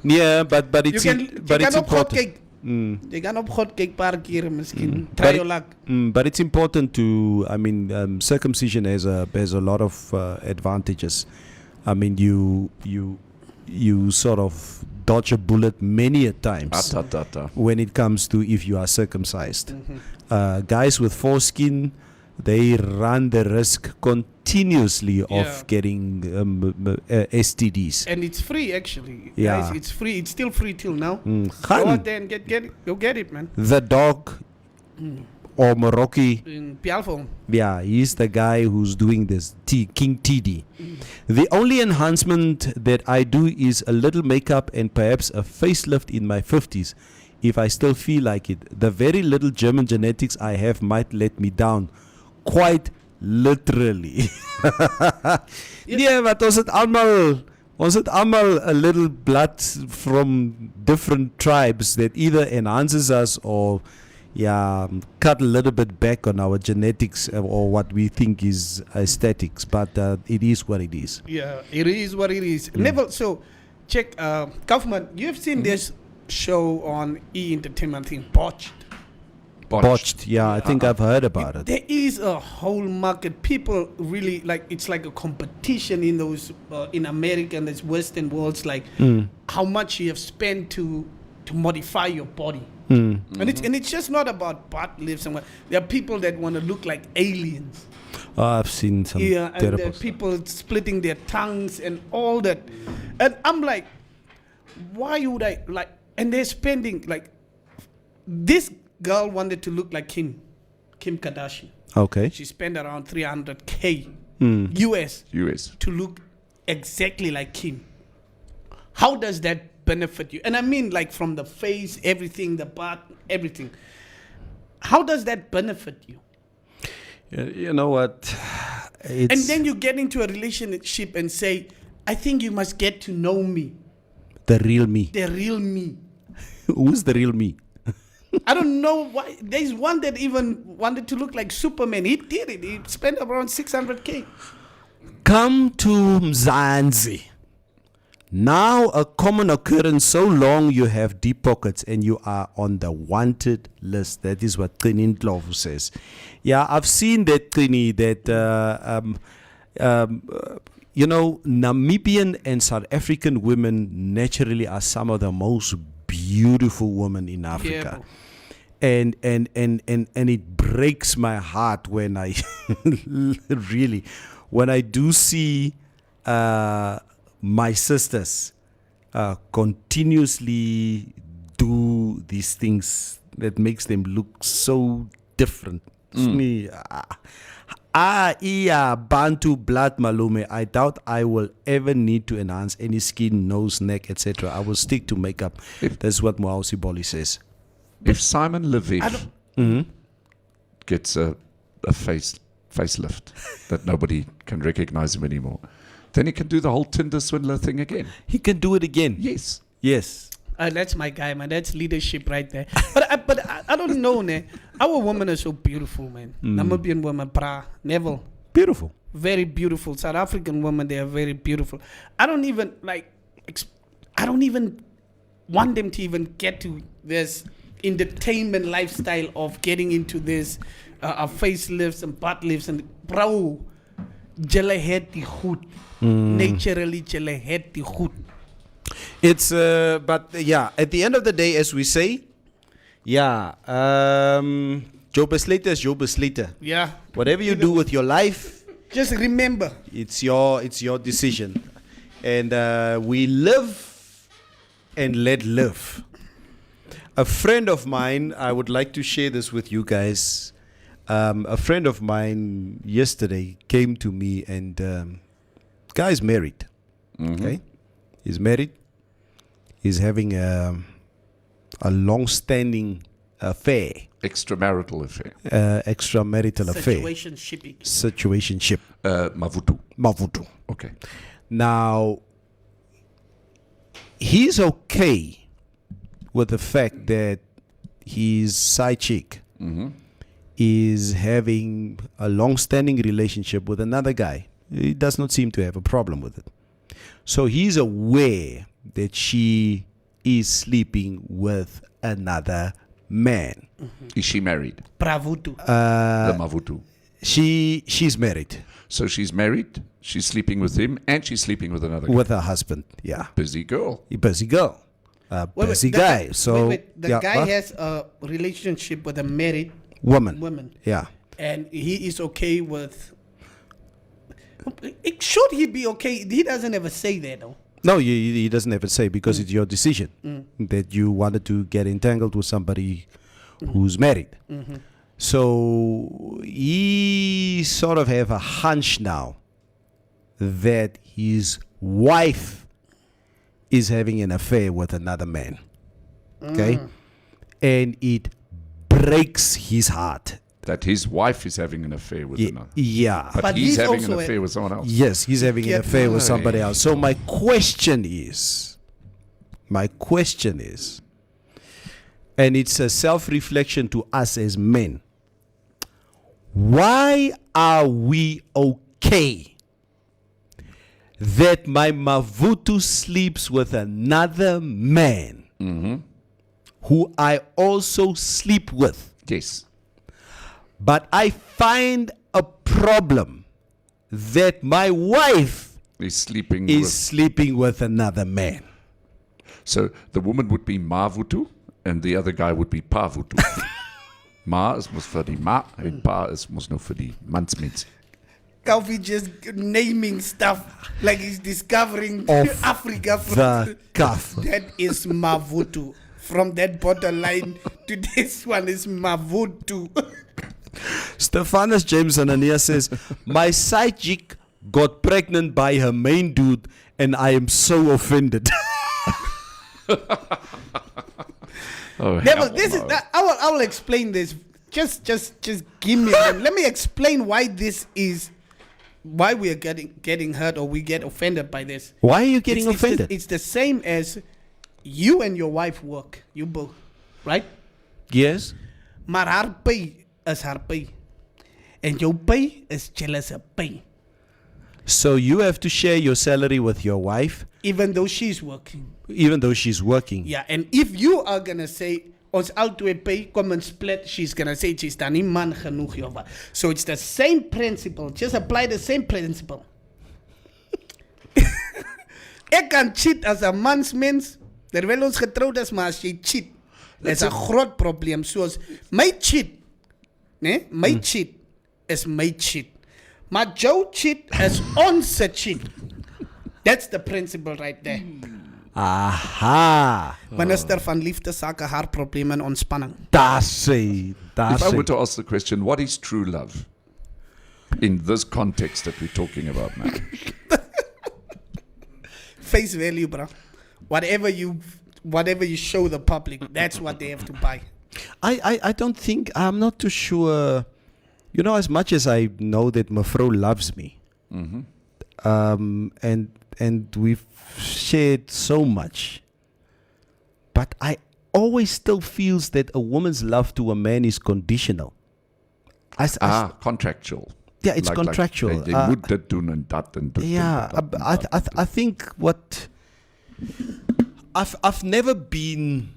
Yeah, but it's You but it's can op hot important. cake. You can op hot cake paar keer miskien. Try your luck. But it's important to, I mean, circumcision has a lot of advantages. I mean, you sort of dodge a bullet many a times when it comes to if you are circumcised. Guys with foreskin, they run the risk continuously of getting STDs. And it's free actually. Yeah. Guys, it's free. It's still free till now. Go Khan, out there and get it. Go get it, man. the dog or Morocco, In Pialfo. yeah, he's the guy who's doing this, King TD. The only enhancement that I do is a little makeup and perhaps a facelift in my 50s if I still feel like it. The very little German genetics I have might let me down. Quite literally. Yeah, but ons het almal a little blood from different tribes that either enhances us or cut a little bit back on our genetics or what we think is aesthetics, but it is what it is. Yeah, it is what it is. Never. So, check, Kaufman. You've seen this show on E Entertainment thing, Botched. Botched, yeah, I think I've heard about it. There is a whole market. People really like. It's like a competition in those in America and these Western worlds. Like how much you have spent to modify your body. And it's just not about butt lifts and what. There are people that want to look like aliens. Oh, I've seen some And there terrible are stuff. people splitting their tongues and all that. And I'm like, why would I like? And they're spending like, this girl wanted to look like Kim Kardashian. Okay. She spent around 300K US US. to look exactly like Kim. How does that benefit you? And I mean, like from the face, everything, the butt, everything. How does that benefit you? You know what? And then you get into a relationship and say, I think you must get to know me, the real me. the real me. Who's the real me? I don't know why. There's one that even wanted to look like Superman. He did it. He spent around 600K. Come to Mzansi. Now a common occurrence so long you have deep pockets and you are on the wanted list. That is what Trini Ndlovu says. Yeah, I've seen that, Trini, that you know, Namibian and South African women naturally are some of the most beautiful women in Africa. And it breaks my heart when I really, when I do see my sisters continuously do these things that makes them look so different. Bantu blood malume. I doubt I will ever need to enhance any skin, nose, neck, etc. I will stick to makeup. That's what Moausi Boli says. If Simon Leviev gets a facelift that nobody can recognize him anymore, then he can do the whole Tinder swindler thing again. He can do it again. Yes. Yes. That's my guy, man. That's leadership right there. But I don't know, ne. Our women are so beautiful, man. Namibian women, Neville. Beautiful. Very beautiful. South African women, they are very beautiful. I don't even want them to even get to this entertainment lifestyle of getting into this facelifts and butt lifts and bro, julle het die goed. Naturally, julle het die goed. It's but yeah, at the end of the day, as we say, Joe Beslater is Joe Beslater. Yeah. Whatever you do with your life, Just remember, it's your decision, and we live and let live. A friend of mine, I would like to share this with you guys. A friend of mine yesterday came to me, and guy's married. Okay, he's married. He's having a long-standing affair. Extramarital affair. Extramarital affair. Situationship. Mavutu. Okay. Now, he's okay with the fact that his side chick is having a long-standing relationship with another guy He does not seem to have a problem with it. So he's aware that she is sleeping with another man. Is she married? Pravutu. The Mavutu. She's married So she's married, she's sleeping with him, and she's sleeping with another guy. with her husband. Yeah, Busy girl. a busy girl, busy guy. So the yeah, guy what? has a relationship with a married woman. Yeah, and he is okay with. Should he be okay? He doesn't ever say that though. No, he doesn't ever say because it's your decision that you wanted to get entangled with somebody who's married. So he sort of have a hunch now that his wife is having an affair with another man. Okay? And it breaks his heart. That his wife is having an affair with another. Yeah. But he's having an affair with someone else. Yes, he's having an affair with somebody else. So my question is, and it's a self-reflection to us as men, why are we okay that my Mavutu sleeps with another man who I also sleep with? Yes. But I find a problem that my wife He's sleeping is with. sleeping with another man. So the woman would be Mavutu and the other guy would be Pavutu. Ma is mos vir die ma en pa is mos nou vir die mansmens. Kaufi just naming stuff like he's discovering Off Africa from the cuff. That is Mavutu. From that borderline to this one is Mavutu. Stephanus James Anania says, my side chick got pregnant by her main dude and I am so offended. Oh, Yeah, hell but this is no. I will explain this. Just give me a let me explain why this is why we are getting hurt or we get offended by this. Why are you getting offended? It's the same as you and your wife work. You both, right? Yes. Maar haar pay is haar pay. And your pay is jealous pay. So you have to share your salary with your wife, Even though she's working. even though she's working. Yeah, and if you are gonna say ons albei pay kom en split, she's gonna say she's dan nie man genoeg of wat. So it's the same principle. Just apply the same principle. Ek kan cheat as 'n mansmens terwyl ons getroud is, maar as jy cheat, is 'n groot probleem. Soos my cheat, né? My cheat is my cheat. Maar jou cheat is ons se cheat. That's the principle right there. Aha. Minister van Liefde Sake, haar probleme en ontspanning. That's it. If I were to ask the question, what is true love in this context that we're talking about now? Face value, bro. Whatever you show the public, that's what they have to buy. I don't think, I'm not too sure, you know, as much as I know that Mafro loves me, and we've shared so much, but I always still feels that a woman's love to a man is conditional. Contractual. Yeah, it's contractual. Like they moet dit doen en dat en dit. Yeah, I think what I've never been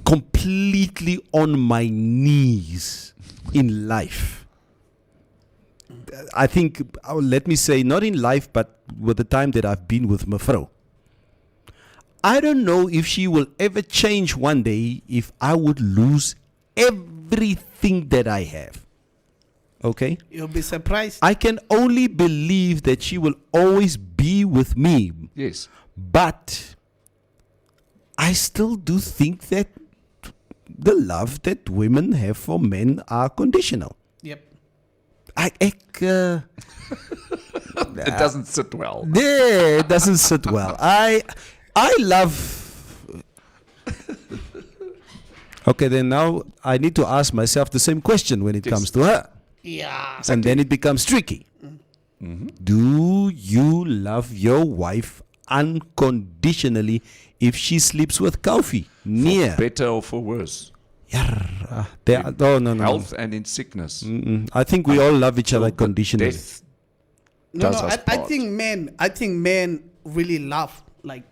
completely on my knees in life. I think, let me say, not in life, but with the time that I've been with Mafro. I don't know if she will ever change one day if I would lose everything that I have. Okay? You'll be surprised. I can only believe that she will always be with me. Yes. But I still do think that the love that women have for men are conditional. Yep. It doesn't sit well. Yeah, it doesn't sit well. I love. Okay, then now I need to ask myself the same question when it comes to her. Yeah. And then it becomes tricky. Do you love your wife unconditionally if she sleeps with Kofi? Nee. Better or for worse? No. health and in sickness. I think we all love each other But conditionally. death No, does us I part. think men really love, like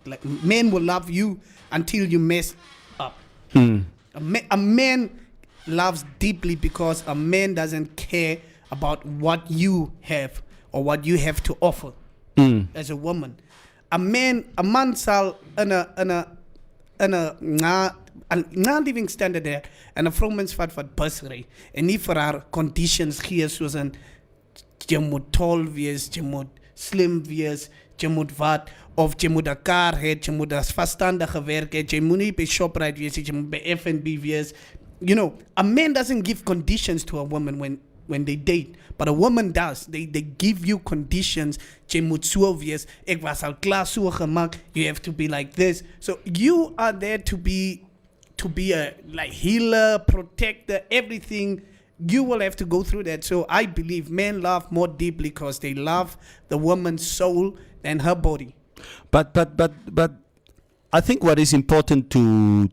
men will love you until you mess up. A man loves deeply because a man doesn't care about what you have or what you have to offer as a woman. A man sal in a living standard there en 'n vrou mens vat wat bus ry en nie vir haar conditions gee soos in jy moet tall wees, jy moet slim wees, jy moet wat of jy moet 'n kar hê, jy moet 'n verstandige werk hê, jy moet nie by Shoprite wees, jy moet by F&B wees. You know, a man doesn't give conditions to a woman when they date, but a woman does. They give you conditions. Jy moet so wees, ek was al klaar so gemaak, you have to be like this. So you are there to be a like healer, protector, everything. You will have to go through that. So I believe men love more deeply because they love the woman's soul than her body. But I think what is important to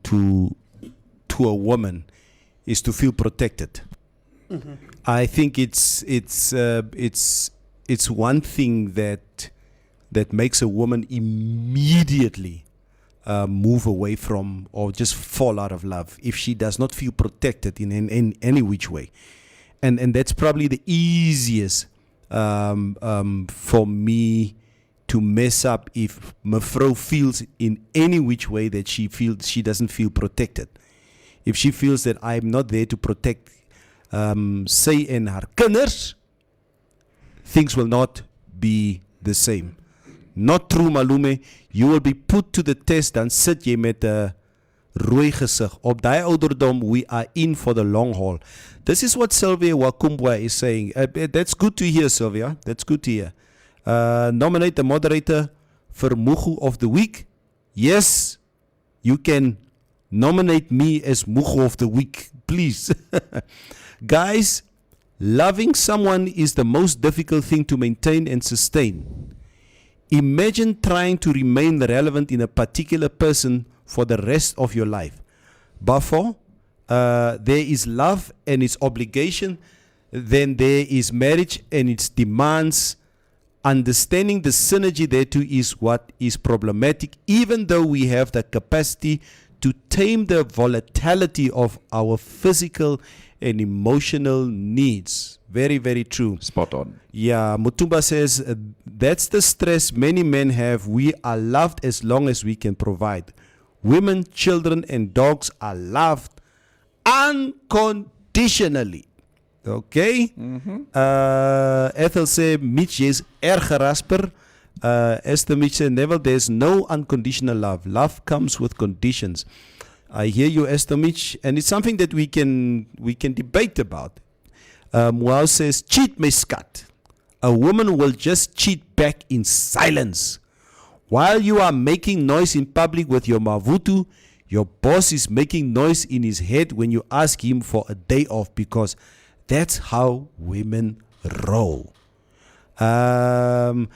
a woman is to feel protected. I think it's one thing that makes a woman immediately move away from or just fall out of love if she does not feel protected in any which way, and that's probably the easiest for me to mess up if mevrou feels in any which way that she doesn't feel protected. If she feels that I'm not there to protect sy en haar kinders, things will not be the same. Not true, Malume. You will be put to the test. Dan sit jy met 'n rooi gesig. Op daai ouderdom, we are in for the long haul. This is what Sylvia Wakumbwa is saying. That's good to hear, Sylvia. That's good to hear. Nominate the moderator for Mugu of the Week. Yes, you can nominate me as Mugu of the Week, please. Guys, loving someone is the most difficult thing to maintain and sustain. Imagine trying to remain relevant in a particular person for the rest of your life. Before there is love and its obligation, then there is marriage and its demands. Understanding the synergy thereto is what is problematic, even though we have the capacity to tame the volatility of our physical and emotional needs. Very, very true. Spot on. Yeah, Mutumba says, that's the stress many men have. We are loved as long as we can provide. Women, children, and dogs are loved unconditionally. Okay? Ethel says, Mitch is erg rasper. Esther Mitch says, Neville, there's no unconditional love. Love comes with conditions. I hear you, Esther Mitch, and it's something that we can debate about. Muau says, cheat my scut. A woman will just cheat back in silence. While you are making noise in public with your mavutu, your boss is making noise in his head when you ask him for a day off, because that's how women roll. Teshon,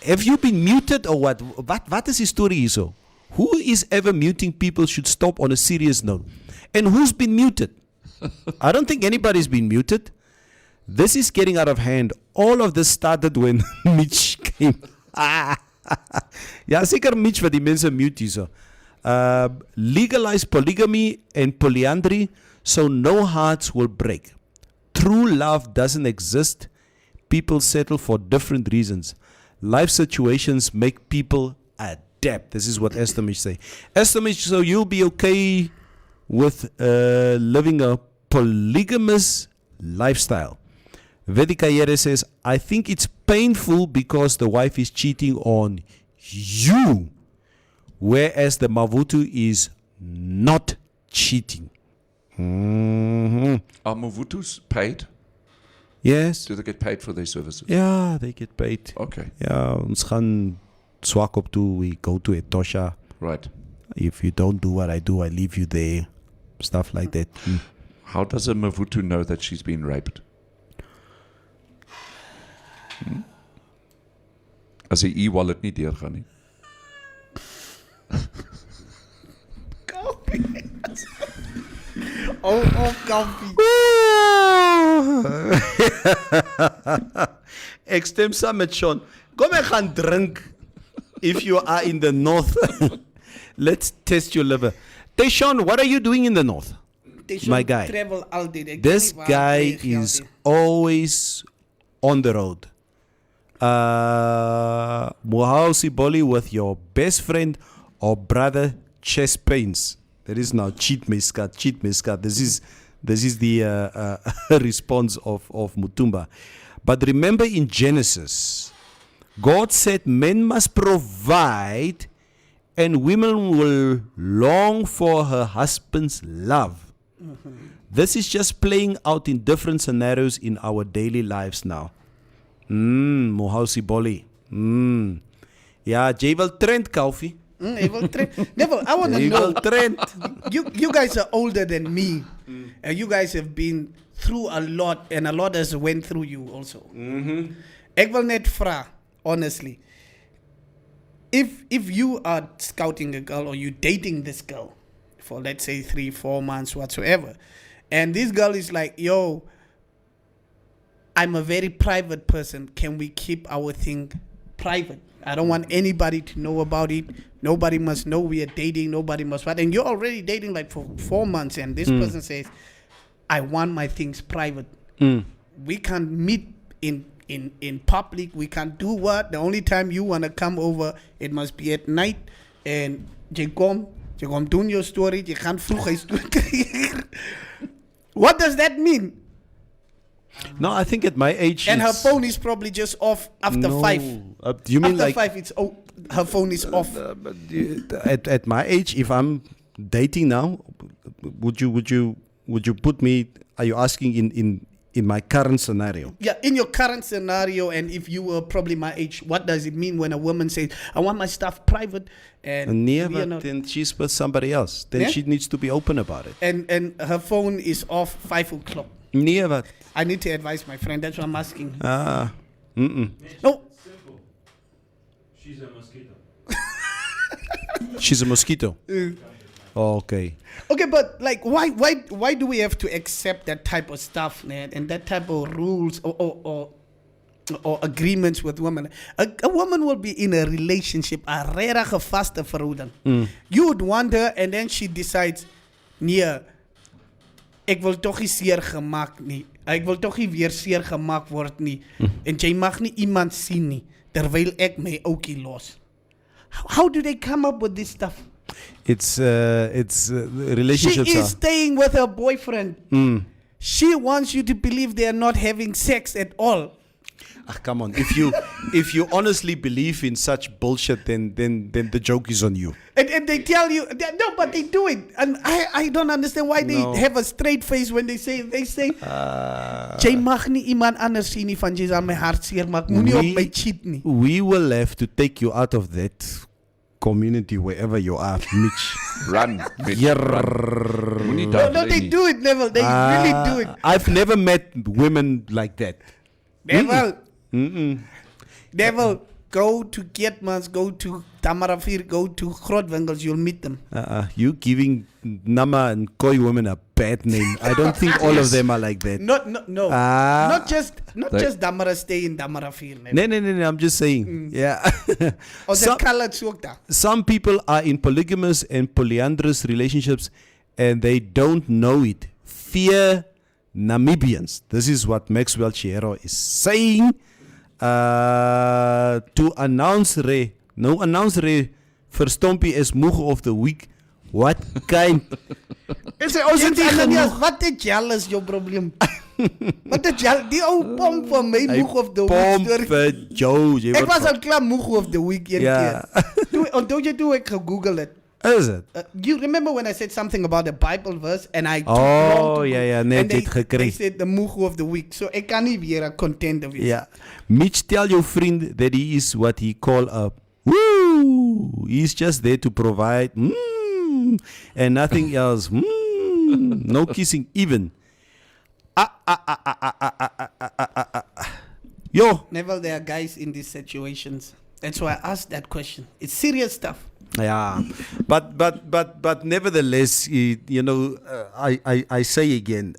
have you been muted or what? What is the story hier so? Who is ever muting people should stop on a serious note. And who's been muted? I don't think anybody's been muted. This is getting out of hand. All of this started when Mitch came. Ja, seker Mitch wat die mense mute hier so. Legalize polygamy and polyandry so no hearts will break. True love doesn't exist. People settle for different reasons. Life situations make people adapt. This is what Esther Mitch say. Esther Mitch, so you'll be okay with living a polygamous lifestyle. Vedika Yere says, I think it's painful because the wife is cheating on you, whereas the mavutu is not cheating. Are mavutus paid? Yes. Do they get paid for their services? Yeah, they get paid. Okay. Ja, ons gaan swak op toe. We go to Etosha. Right. If you don't do what I do, I leave you there. Stuff like that. How does a mavutu know that she's been raped? As die e-wallet nie deurgaan nie. coffee. Ek stem saam met Sean. Kom ek gaan drink if you are in the north. Let's test your liver. Sean, what are you doing in the north? My guy. Travel all day. This guy is always on the road. Muhausi Boli with your best friend or brother chest pains. There is now cheat miskat. This is the response of Mutumba. But remember in Genesis, God said men must provide and women will long for her husband's love. This is just playing out in different scenarios in our daily lives now. Mohausi Boli. Yeah, Jay will trend coffee. Never, I want to know. Trend. You guys are older than me. And you guys have been through a lot, and a lot has went through you also. Ek wil net vra, honestly. If you are scouting a girl or you dating this girl for let's say 3-4 months whatsoever, and this girl is like, yo, I'm a very private person. Can we keep our thing private? I don't want anybody to know about it. Nobody must know we are dating. Nobody must what. And you're already dating like for 4 months, and this person says, I want my things private. We can't meet in public. We can't do what. The only time you want to come over, it must be at night. And je kom doen your story. Je gaan vroeg huis toe. What does that mean? No, I think at my age. And her phone is probably just off after 5. You mean after like 5? It's her phone is off. At my age, if I'm dating now, would you put me? Are you asking in my current scenario? Yeah, in your current scenario, and if you were probably my age, what does it mean when a woman says, "I want my stuff private"? And then she's with somebody else. Then she needs to be open about it. And her phone is off 5 o'clock. Never. I need to advise my friend. That's what I'm asking. No. She's a mosquito. She's a mosquito. Okay. Okay, but like, why do we have to accept that type of stuff, man, and that type of rules or agreements with women? A woman will be in a relationship, a rare vaste verhouding. You would want her, and then she decides, nee, ek wil toch nie seer gemaak nie. Ek wil toch nie weer seer gemaak word nie. En jy mag nie iemand sien nie, terwyl ek my oukie los. How do they come up with this stuff? It's relationships. She is staying with her boyfriend. She wants you to believe they are not having sex at all. Come on. If you honestly believe in such bullshit, then the joke is on you. And they tell you no, but they do it. And I don't understand why they have a straight face when they say jy mag nie iemand anders sien nie van jy aan my hart seer maak. Moenie op my cheat nie. We will have to take you out of that community wherever you are, Mitch. Run, Mitch. Run. No, they do it, Neville. They really do it. I've never met women like that. Neville. Neville, go to Keetmans, go to Tamarafir, go to Grootwinkels, you'll meet them. You giving Nama and Koi women a bad name. I don't think all of them are like that. No. Not just Damara stay in Damarafir. No, I'm just saying. Yeah. Some people are in polygamous and polyandrous relationships and they don't know it. Fear Namibians. This is what Maxwell Chiero is saying. To announce re vir Stompie is moeg of the week. What kind? Wat het jealous jou probleem? Wat het jealous? Die ou pomp van my moeg of the week story. Ek was al klaar moeg of the week een keer. Onthou jy toe ek gegoogel het? Is it? You remember when I said something about the Bible verse and I took net they gekry. said the mugu of the week. So ek kan nie weer 'n contender wees. Yeah. Mitch, tell your friend that he is what he call a woo. He's just there to provide and nothing else. No kissing even. Yo. Never there are guys in these situations. That's why I asked that question. It's serious stuff. Yeah, but nevertheless, I say again,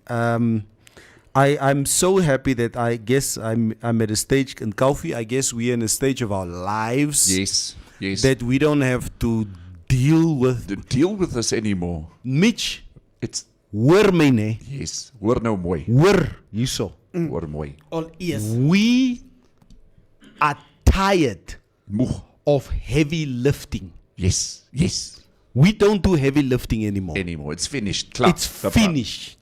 I'm so happy that I guess I'm at a stage in Kaufi. I guess we're in a stage of our lives. Yes. That we don't have to deal with this anymore. Mitch, It's hoor my ne. yes. Hoor nou mooi. Hoor hierso. Hoor mooi. All ears. We are tired Moeg. of heavy lifting. Yes. We don't do heavy lifting anymore. It's finished. Klaar. It's finished.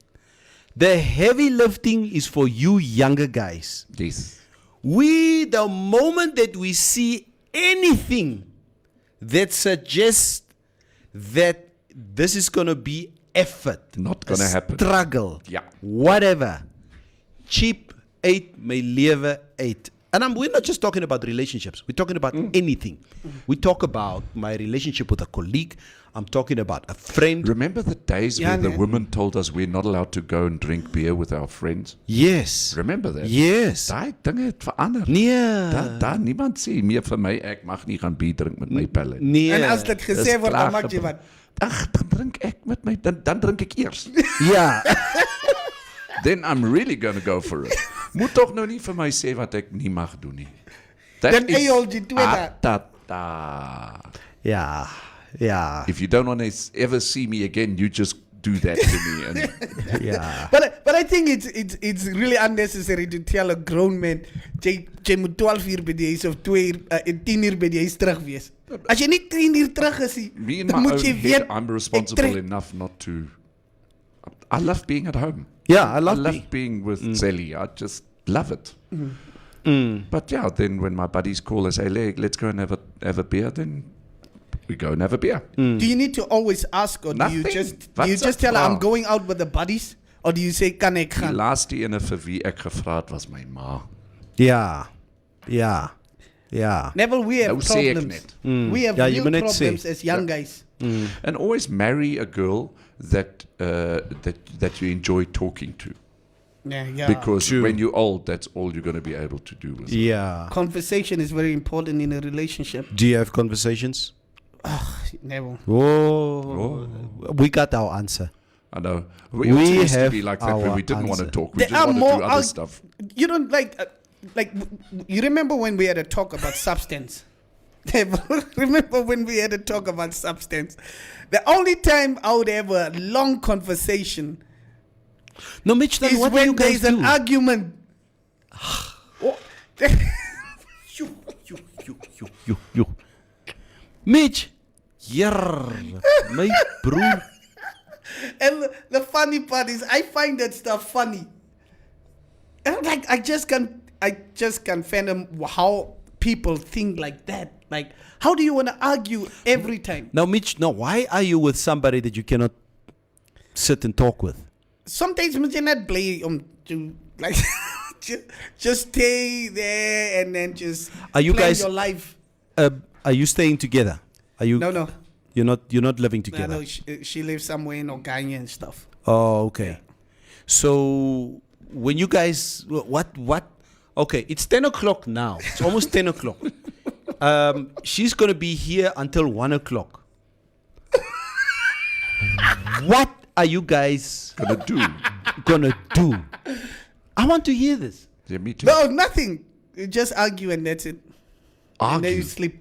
The heavy lifting is for you younger guys. Yes. The moment that we see anything that suggests that this is going to be effort, Not gonna happen. struggle, Yeah. whatever, cheap eat my lewe eat. And we're not just talking about relationships. We're talking about anything. We talk about my relationship with a colleague. I'm talking about a friend. Remember the days where the women told us we're not allowed to go and drink beer with our friends? Yes. Remember that? Yes. Daai dinge het verander. Nee. Daar niemand sê meer vir my ek mag nie gaan bier drink met my pelle. Nee. En as dit gesê word, dan maak jy gebeurd. wat? Ag, dan drink ek met my dan drink ek eers. Ja. Then I'm really going to go for it. Moet tog nou nie vir my sê wat ek nie mag doen nie. Dan hold jy tweede. Ja. Ja. If you don't want to ever see me again, you just do that to me. And Ja. But I think it's really unnecessary to tell a grown man jy moet 12 uur by die huis of 2 uur 10 uur by die huis terug wees. As jy nie 10 uur terug is nie, me in dan my moet own jy head, weet I'm responsible enough not to. I love being at home. Yeah, I I love love being with Zelly. I just love it. But yeah, then when my buddies call and say, let's go and have a beer, then we go and have a beer. Do you need to always ask, or do you Nothing. just tell her I'm going out with the buddies, or do you say kan ek Die gaan? laaste ene vir wie ek gevra het was my ma. Ja. Ja. Ja. Neville, we have Nou sê ek problems. net. We have Ja, jy real moet net sê. problems as young guys. And always marry a girl that you enjoy talking to. Yeah. Because True. when you're old, that's all you're going to be able to do with it. Yeah. Conversation is very important in a relationship. Do you have conversations? Neville. Oh. We got our answer. I know. We We also used to have be like that when our we didn't want to answer. talk. We There just are wanted to do more other stuff. You don't you remember when we had a talk about substance? Remember when we had a talk about substance? The only time I would have a long conversation No, Mitch, then is what do you when guys there's do? an argument. Oh, You. Mitch. Yarr. My broer. and the funny part is I find that stuff funny. And I'm like, I just can't fathom how people think like that. Like, how do you want to argue every time? Now, Mitch, why are you with somebody that you cannot sit and talk with? Sometimes you not play to like just stay there and then just Are you plan guys- your life. Are you staying together? Are you? No. You're not living No, together. she lives somewhere in Oganya and stuff. Oh, okay. So when you guys, what? Okay, it's 10 o'clock now. It's almost 10 o'clock. She's gonna be here until 1 o'clock. What are you guys gonna do? I want to hear this. Yeah, me too. No, nothing. You just argue and that's it. And then you Argue. sleep.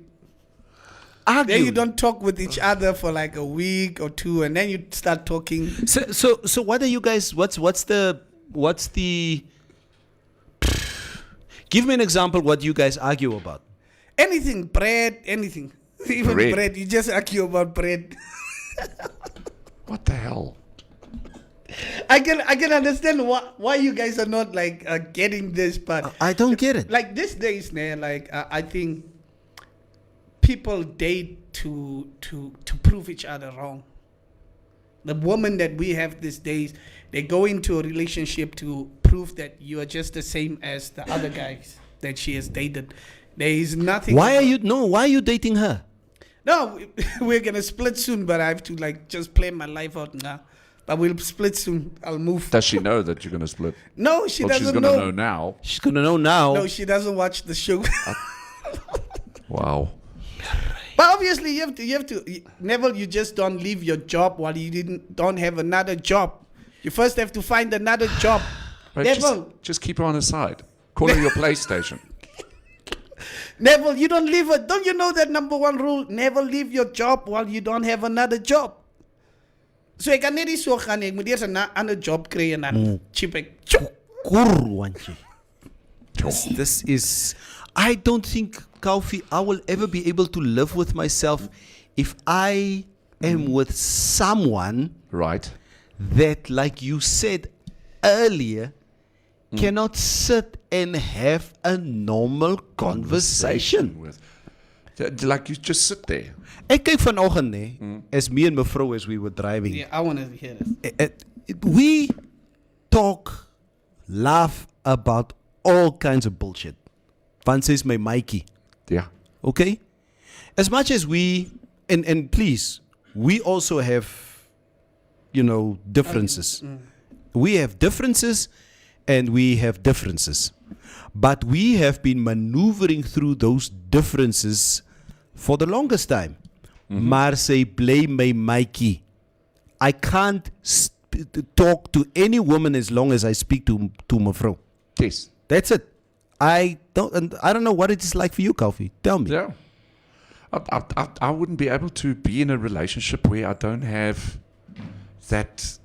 Argue. Then you don't talk with each other for like a week or two, and then you start talking. So what are you guys? What's the? Give me an example. What you guys argue about? Anything, bread, anything. Even Bread. bread. You just argue about bread. What the hell? I can understand why you guys are not like getting this, but I don't get it. like these days, I think people date to prove each other wrong. The woman that we have these days, they go into a relationship to prove that you are just the same as the other guys that she has dated. There is nothing. Why are you dating her? No, we're gonna split soon, but I have to like just play my life out now. But we'll split soon. I'll move. Does she know that you're going to split? No, she Well, doesn't she's going to know now. She's gonna know now. No, she doesn't watch the show. Wow. But obviously, you have to. Neville, you just don't leave your job while you don't have another job. You first have to find another job. But Neville, just keep her on her side. Call her your PlayStation. Neville, you don't leave it. Don't you know that number one rule? Never leave your job while you don't have another job. So ek kan net nie so gaan nie. Ek moet eers 'n ander job kry en dan chip ek. Kurwantjie. This is. I don't think, Kaufi, I will ever be able to live with myself if I am with someone Right. that, like you said earlier, cannot sit and have a normal conversation. With. Like you just sit there. Ek kyk vanoggend nê, as me and mevrou as we were driving. Yeah, I want to hear this. We talk, laugh about all kinds of bullshit. Van says my Mikey. Yeah. Okay? As much as we, and please, we also have, differences. We have differences and we have differences. But we have been maneuvering through those differences for the longest time. Maar say blame my Mikey. I can't talk to any woman as long as I speak to mevrou. Yes. That's it. I don't know what it is like for you, Kaufi. Tell me. Yeah. I wouldn't be able to be in a relationship where I don't have that,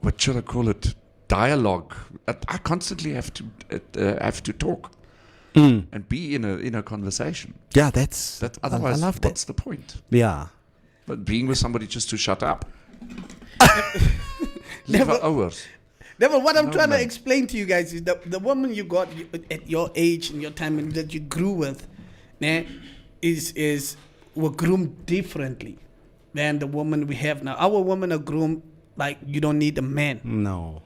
what should I call it, dialogue. I constantly have to talk and be in a conversation. Yeah, that's Otherwise, I love what's that. the point? Yeah. But being with somebody just to shut up. Never- for hours. Neville, what I'm No, trying man. to explain to you guys is the woman you got at your age and your time and that you grew with, were groomed differently than the woman we have now. Our women are groomed like you don't need a man. No.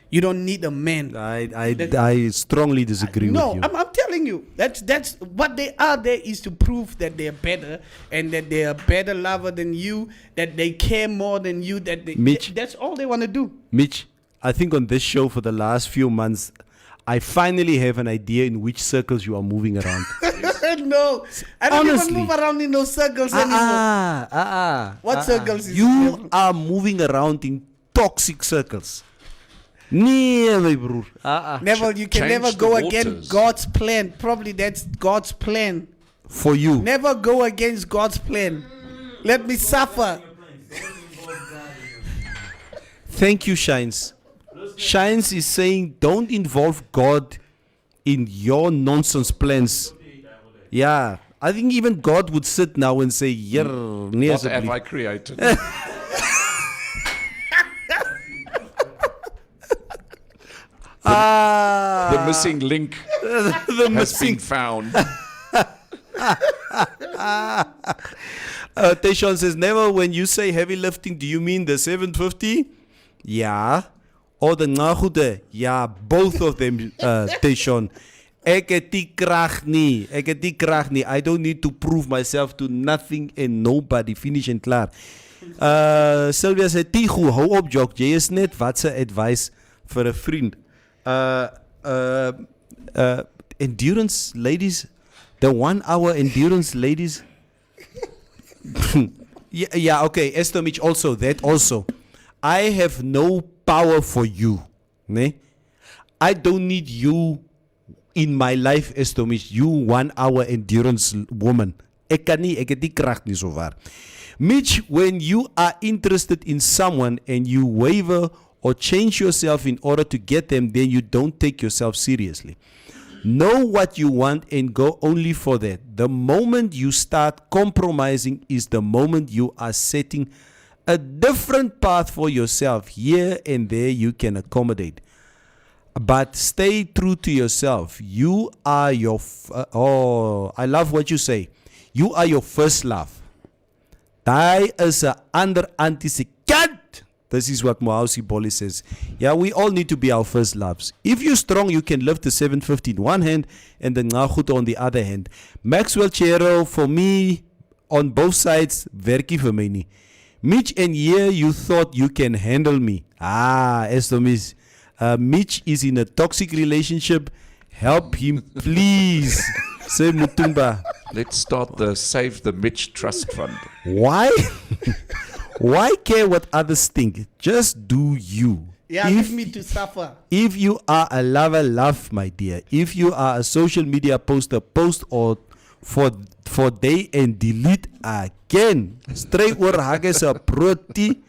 You don't need a man. I strongly disagree with you. I'm telling you, that's what they are. There is to prove that they're better and that they're a better lover than you, that they care more than you. Mitch. That's all they want to do. Mitch, I think on this show for the last few months, I finally have an idea in which circles you are moving around. No, I don't Honestly. even move around in those circles anymore. What circles is You are moving around in toxic circles. Nee, my broer. Neville, you can Change never the go waters. against God's plan. Probably that's God's plan. For you. Never go against God's plan. Let me suffer. Thank you, Shines. Shines is saying don't involve God in your nonsense plans. Yeah. I think even God would sit now and say, nee, What have asseblief." I created? The missing link has been found. Tayshawn says, never when you say heavy lifting, do you mean the 750? Yeah. Or the Nagude? Yeah, both of them, Tayshawn. Ek het die krag nie. I don't need to prove myself to nothing and nobody. Finish and klaar. Sylvia sê, Tigo, hou op, Jock. Jy is net wat se advice vir 'n vriend. Endurance ladies, the 1 hour endurance ladies. yeah, okay, Estomich also, that also. I have no power for you. Ne? I don't need you in my life, Estomich. You 1 hour endurance woman. Ek kan nie, ek het die krag nie so waar. Mitch, when you are interested in someone and you waver or change yourself in order to get them, then you don't take yourself seriously. Know what you want and go only for that. The moment you start compromising is the moment you are setting a different path for yourself. Here and there you can accommodate. But stay true to yourself. You are your... I love what you say. You are your first love. Daai is 'n ander anti-kant. This is what Mohausi Bolly says. Yeah, we all need to be our first loves. If you're strong, you can lift the 750 in one hand and the Ngahuto on the other hand. Maxwell Chero, for me, on both sides, werkie vir my nie. Mitch, and here you thought you can handle me. Estomis. Mitch is in a toxic relationship. Help him, please. Say Mutumba. Let's start the Save the Mitch Trust Fund. Why? Why care what others think? Just do you. Yeah, leave me to suffer. If you are a lover, love, my dear. If you are a social media poster, post or for day and delete again. Stray oor hake se broodie.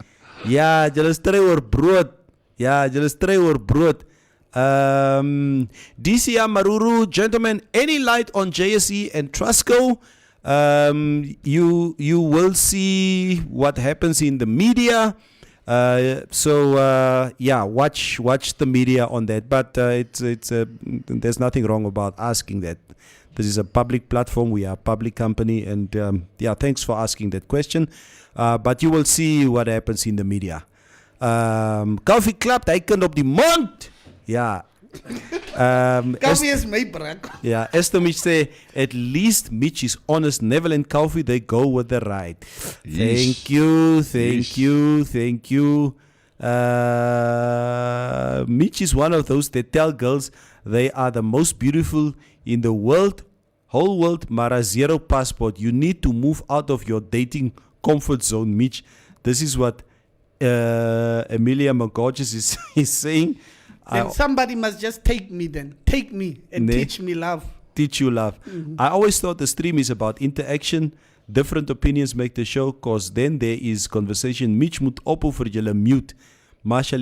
Ja, julle stray oor brood. Ja, julle stray oor brood. DCA Maruru, gentlemen, any light on JSE and Trusco? You will see what happens in the media. So watch the media on that. But there's nothing wrong about asking that. This is a public platform. We are a public company, and thanks for asking that question. But you will see what happens in the media. Koffie klapt, hy kan op die mond. Ja. Koffie is my brak. Yeah, Esther Mitch say, at least Mitch is honest. Neville and Koffie, they go with the right. Thank you. Mitch is one of those that tell girls they are the most beautiful in the whole world, Mara zero passport. You need to move out of your dating comfort zone, Mitch. This is what Emilia McGorges is saying. Then somebody must just take me and teach me love. Teach you love. Mm-hmm. I always thought the stream is about interaction. Different opinions make the show, cause then there is conversation. Mitch moet ophou vir julle mute. Masha.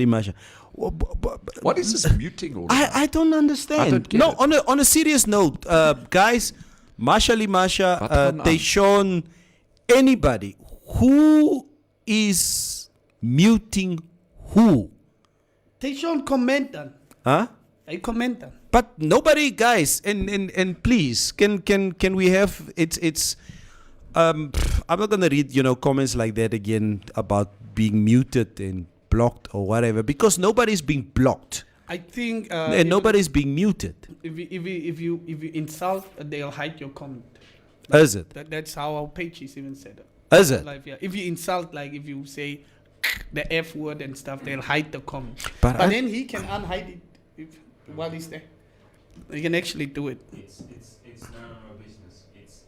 What is this muting all about? I don't understand. On a serious note, guys, Masha, Tayshaun, anybody who is muting who? Tayshaun commentan. Huh? I commentan. But nobody, guys, and please, can we have it's I'm not gonna read comments like that again about being muted and blocked or whatever, because nobody's being blocked. I think and nobody's being muted. If you insult, they'll hide your comment. Is it? That's how our page is even set up. Is it? Live, yeah. If you insult, like if you say the F word and stuff, they'll hide the comment. But then he can unhide it while he's there. He can actually do it. It's none of our business. It's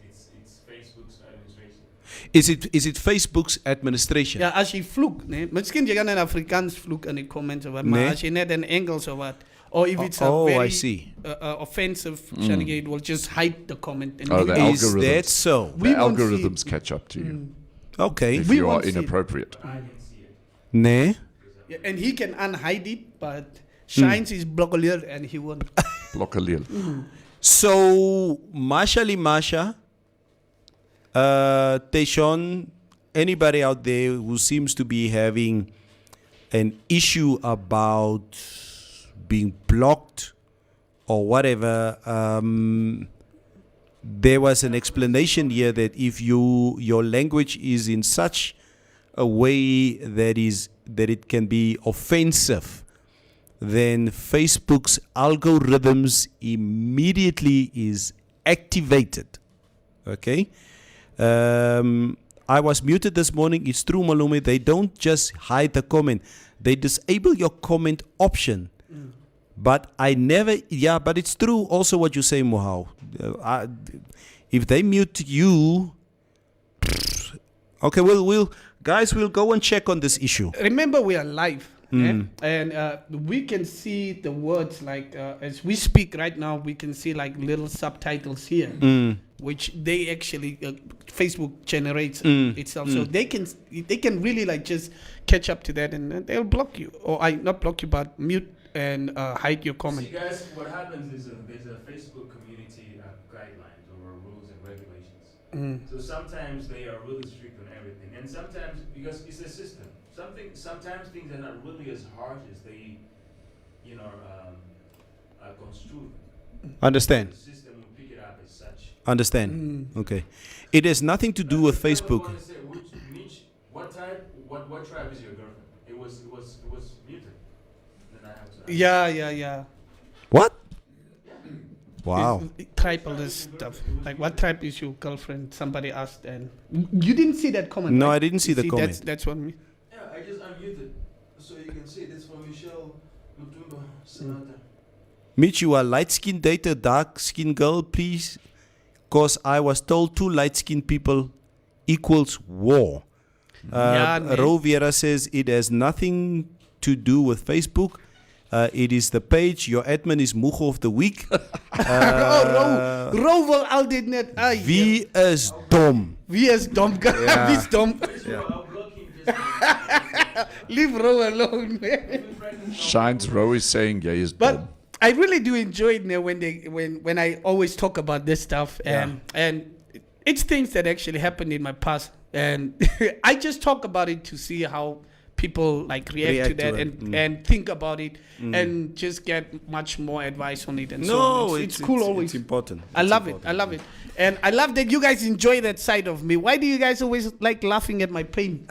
Facebook's administration. Is it Facebook's administration? Ja, as jy vloek, nee. Miskien jy gaan in Afrikaans vloek in die comments of wat, maar as jy net in Engels of what, or if it's a very offensive, it will just hide the comment. And the is algorithms. That so? The algorithms catch up to you. Okay. If you are inappropriate. Nee. Yeah, and he can unhide it, but Shines is blockalier and he won't. Blockalier. So, Masha, Tayshaun, anybody out there who seems to be having an issue about being blocked or whatever, there was an explanation here that if your language is in such a way that it can be offensive, then Facebook's algorithms immediately is activated. Okay? I was muted this morning. It's true, Malume. They don't just hide the comment. They disable your comment option. But I never... Yeah, but it's true also what you say, Mohau. If they mute you... Okay, we'll go and check on this issue. Remember, we are live. And we can see the words like as we speak right now, we can see like little subtitles here, which they actually Facebook generates itself. So they can really like just catch up to that, and they'll block you, or not block you, but mute and hide your comment. See, guys, what happens is there's a Facebook community guidelines or rules and regulations. So sometimes they are really strict on everything, and sometimes because it's a system. Sometimes things are not really as harsh as they, are construed. Understand. The system will pick it up as such. Understand. Okay. It has nothing to do with Facebook. I want to say, Mitch, what tribe is your girlfriend? It was muted. Then I have to. Yeah. What? Wow. Tribal stuff. Like, what tribe is your girlfriend? Somebody asked, and you didn't see that comment. No, right? I didn't see the comment. That's what me. I just unmuted, so you can see this from Michelle Mutumba Sanata. Mitch, you are light-skinned, date a dark-skinned girl, please. because I was told 2 light-skinned people equals war. Rovera says it has nothing to do with Facebook. It is the page. Your admin is Moego of the Week. Ro wil altyd net. Wie is dom? Wie is dom? Wie is dom? Leave Ro alone, man. Shines Row is saying, yeah, is But bomb. I really do enjoy it now when I always talk about this stuff and it's things that actually happened in my past and I just talk about it to see how people like react to that and think about it and just get much more advice on it and so on. It's cool always. It's important. I love it. And I love that you guys enjoy that side of me. Why do you guys always like laughing at my pain?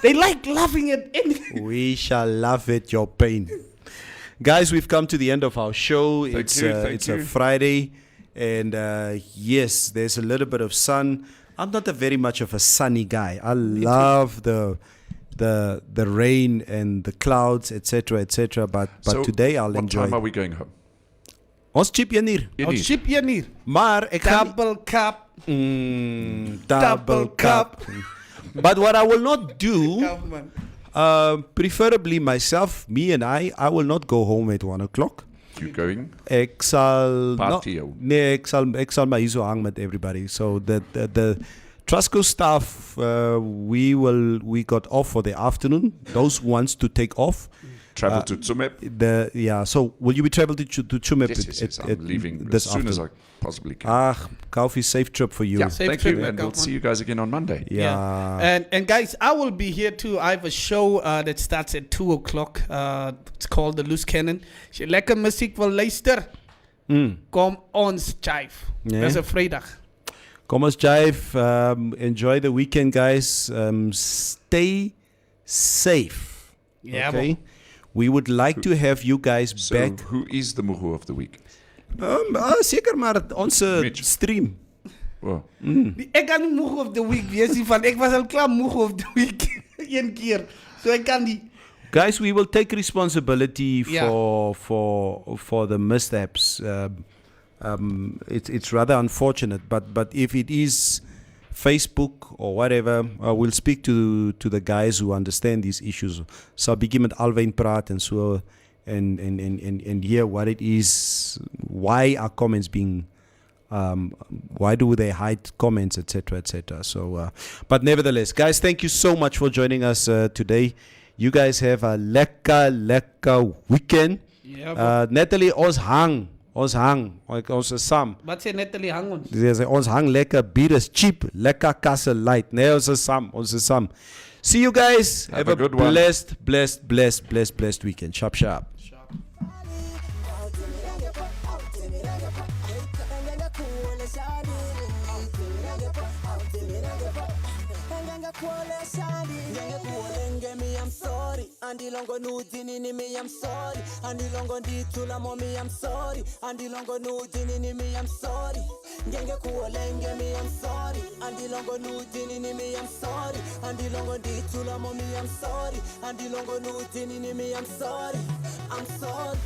They like laughing at anything. We shall laugh at your pain. Guys, we've come to the end of our show. It's a Friday. And yes, there's a little bit of sun. I'm not very much of a sunny guy. I love the rain and the clouds, etc., etc. But So today I'll enjoy. What time are we going home? Ons chip hier neer. Ons chip hier neer. Maar ek gaan Double cup. double cup. But what I will not do, Kaufman. preferably myself, me and I will not go home at 1 o'clock. You going? Ek sal Party jou. nee, ek sal maar hier so hang met everybody. So the Trusco staff, we got off for the afternoon. Those who wants to take off. Travel to Tsumeb? So will you be traveling to Tsumeb? Yes. I'm leaving as soon as I possibly can. Kaufi, safe trip for you. Yeah, Safe thank trip, you, and we'll see you guys again on Monday. Yeah. And guys, I will be here too. I have a show that starts at 2 o'clock. It's called The Loose Cannon. As jy lekker musiek wil luister, kom ons jive. Yeah. Dis 'n Vrydag. Kom ons jive. Enjoy the weekend, guys. Stay safe. Yeah, okay. We would like to have you guys So, back. who is the Moego of the Week? Seker maar ons Mitch. stream. Oh. Ek kan nie moeg of the week wees nie van ek was al klaar moeg of the week een keer. So ek kan nie. Guys, we will take responsibility Yeah. for the mishaps. It's rather unfortunate, but if it is Facebook or whatever, we'll speak to the guys who understand these issues. So begin met Alwyn praat and so and hear what it is, why are comments being why do they hide comments, etc., etc. So but nevertheless, guys, thank you so much for joining us today. You guys have a lekker weekend. Yeah, Natalie, ons hang, ons is saam. wat sê Natalie hang ons? Sy sê ons hang lekker, bier is cheap, lekker kasse light. Nee, ons is saam. See you guys. Have a good one. blessed weekend. Sharp. I'm sorry, and the longo nudini me, I'm sorry, and the longo ditula mommy, I'm sorry, and the longo nudini me, I'm sorry. Genge kuolenge me, I'm sorry, and the longo nudini me, I'm sorry, and the longo ditula mommy, I'm sorry, and the longo nudini me, I'm sorry, I'm sorry.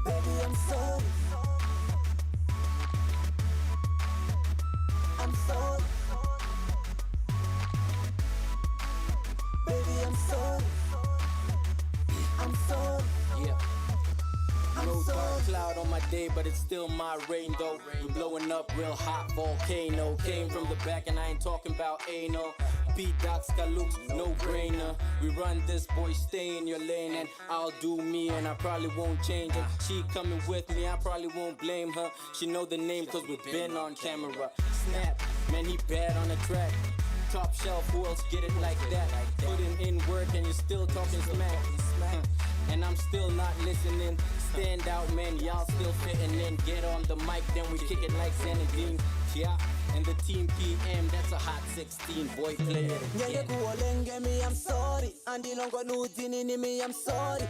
Baby, I'm sorry. I'm sorry. Baby, I'm sorry. I'm sorry. Yeah. I'm No sorry. dark cloud on my day, but it's still my rain though. We blowing up real hot volcano. Came from the back and I ain't talking about anal. B-Docs got looks, no brainer. We run this, boy, stay in your lane and I'll do me and I probably won't change her. She coming with me, I probably won't blame her. She know the name cause we've been on camera. Snap, man, he bad on the track. Top shelf, who else get it like that? Putting in work and you're still talking smack. And I'm still not listening. Stand out, man, y'all still fitting in. Get on the mic, then we kick it like Xanadine. Yeah, and the team PM, that's a hot 16, boy, play it Genge again. kuolenge me, I'm sorry, and the longo nudini me, I'm sorry.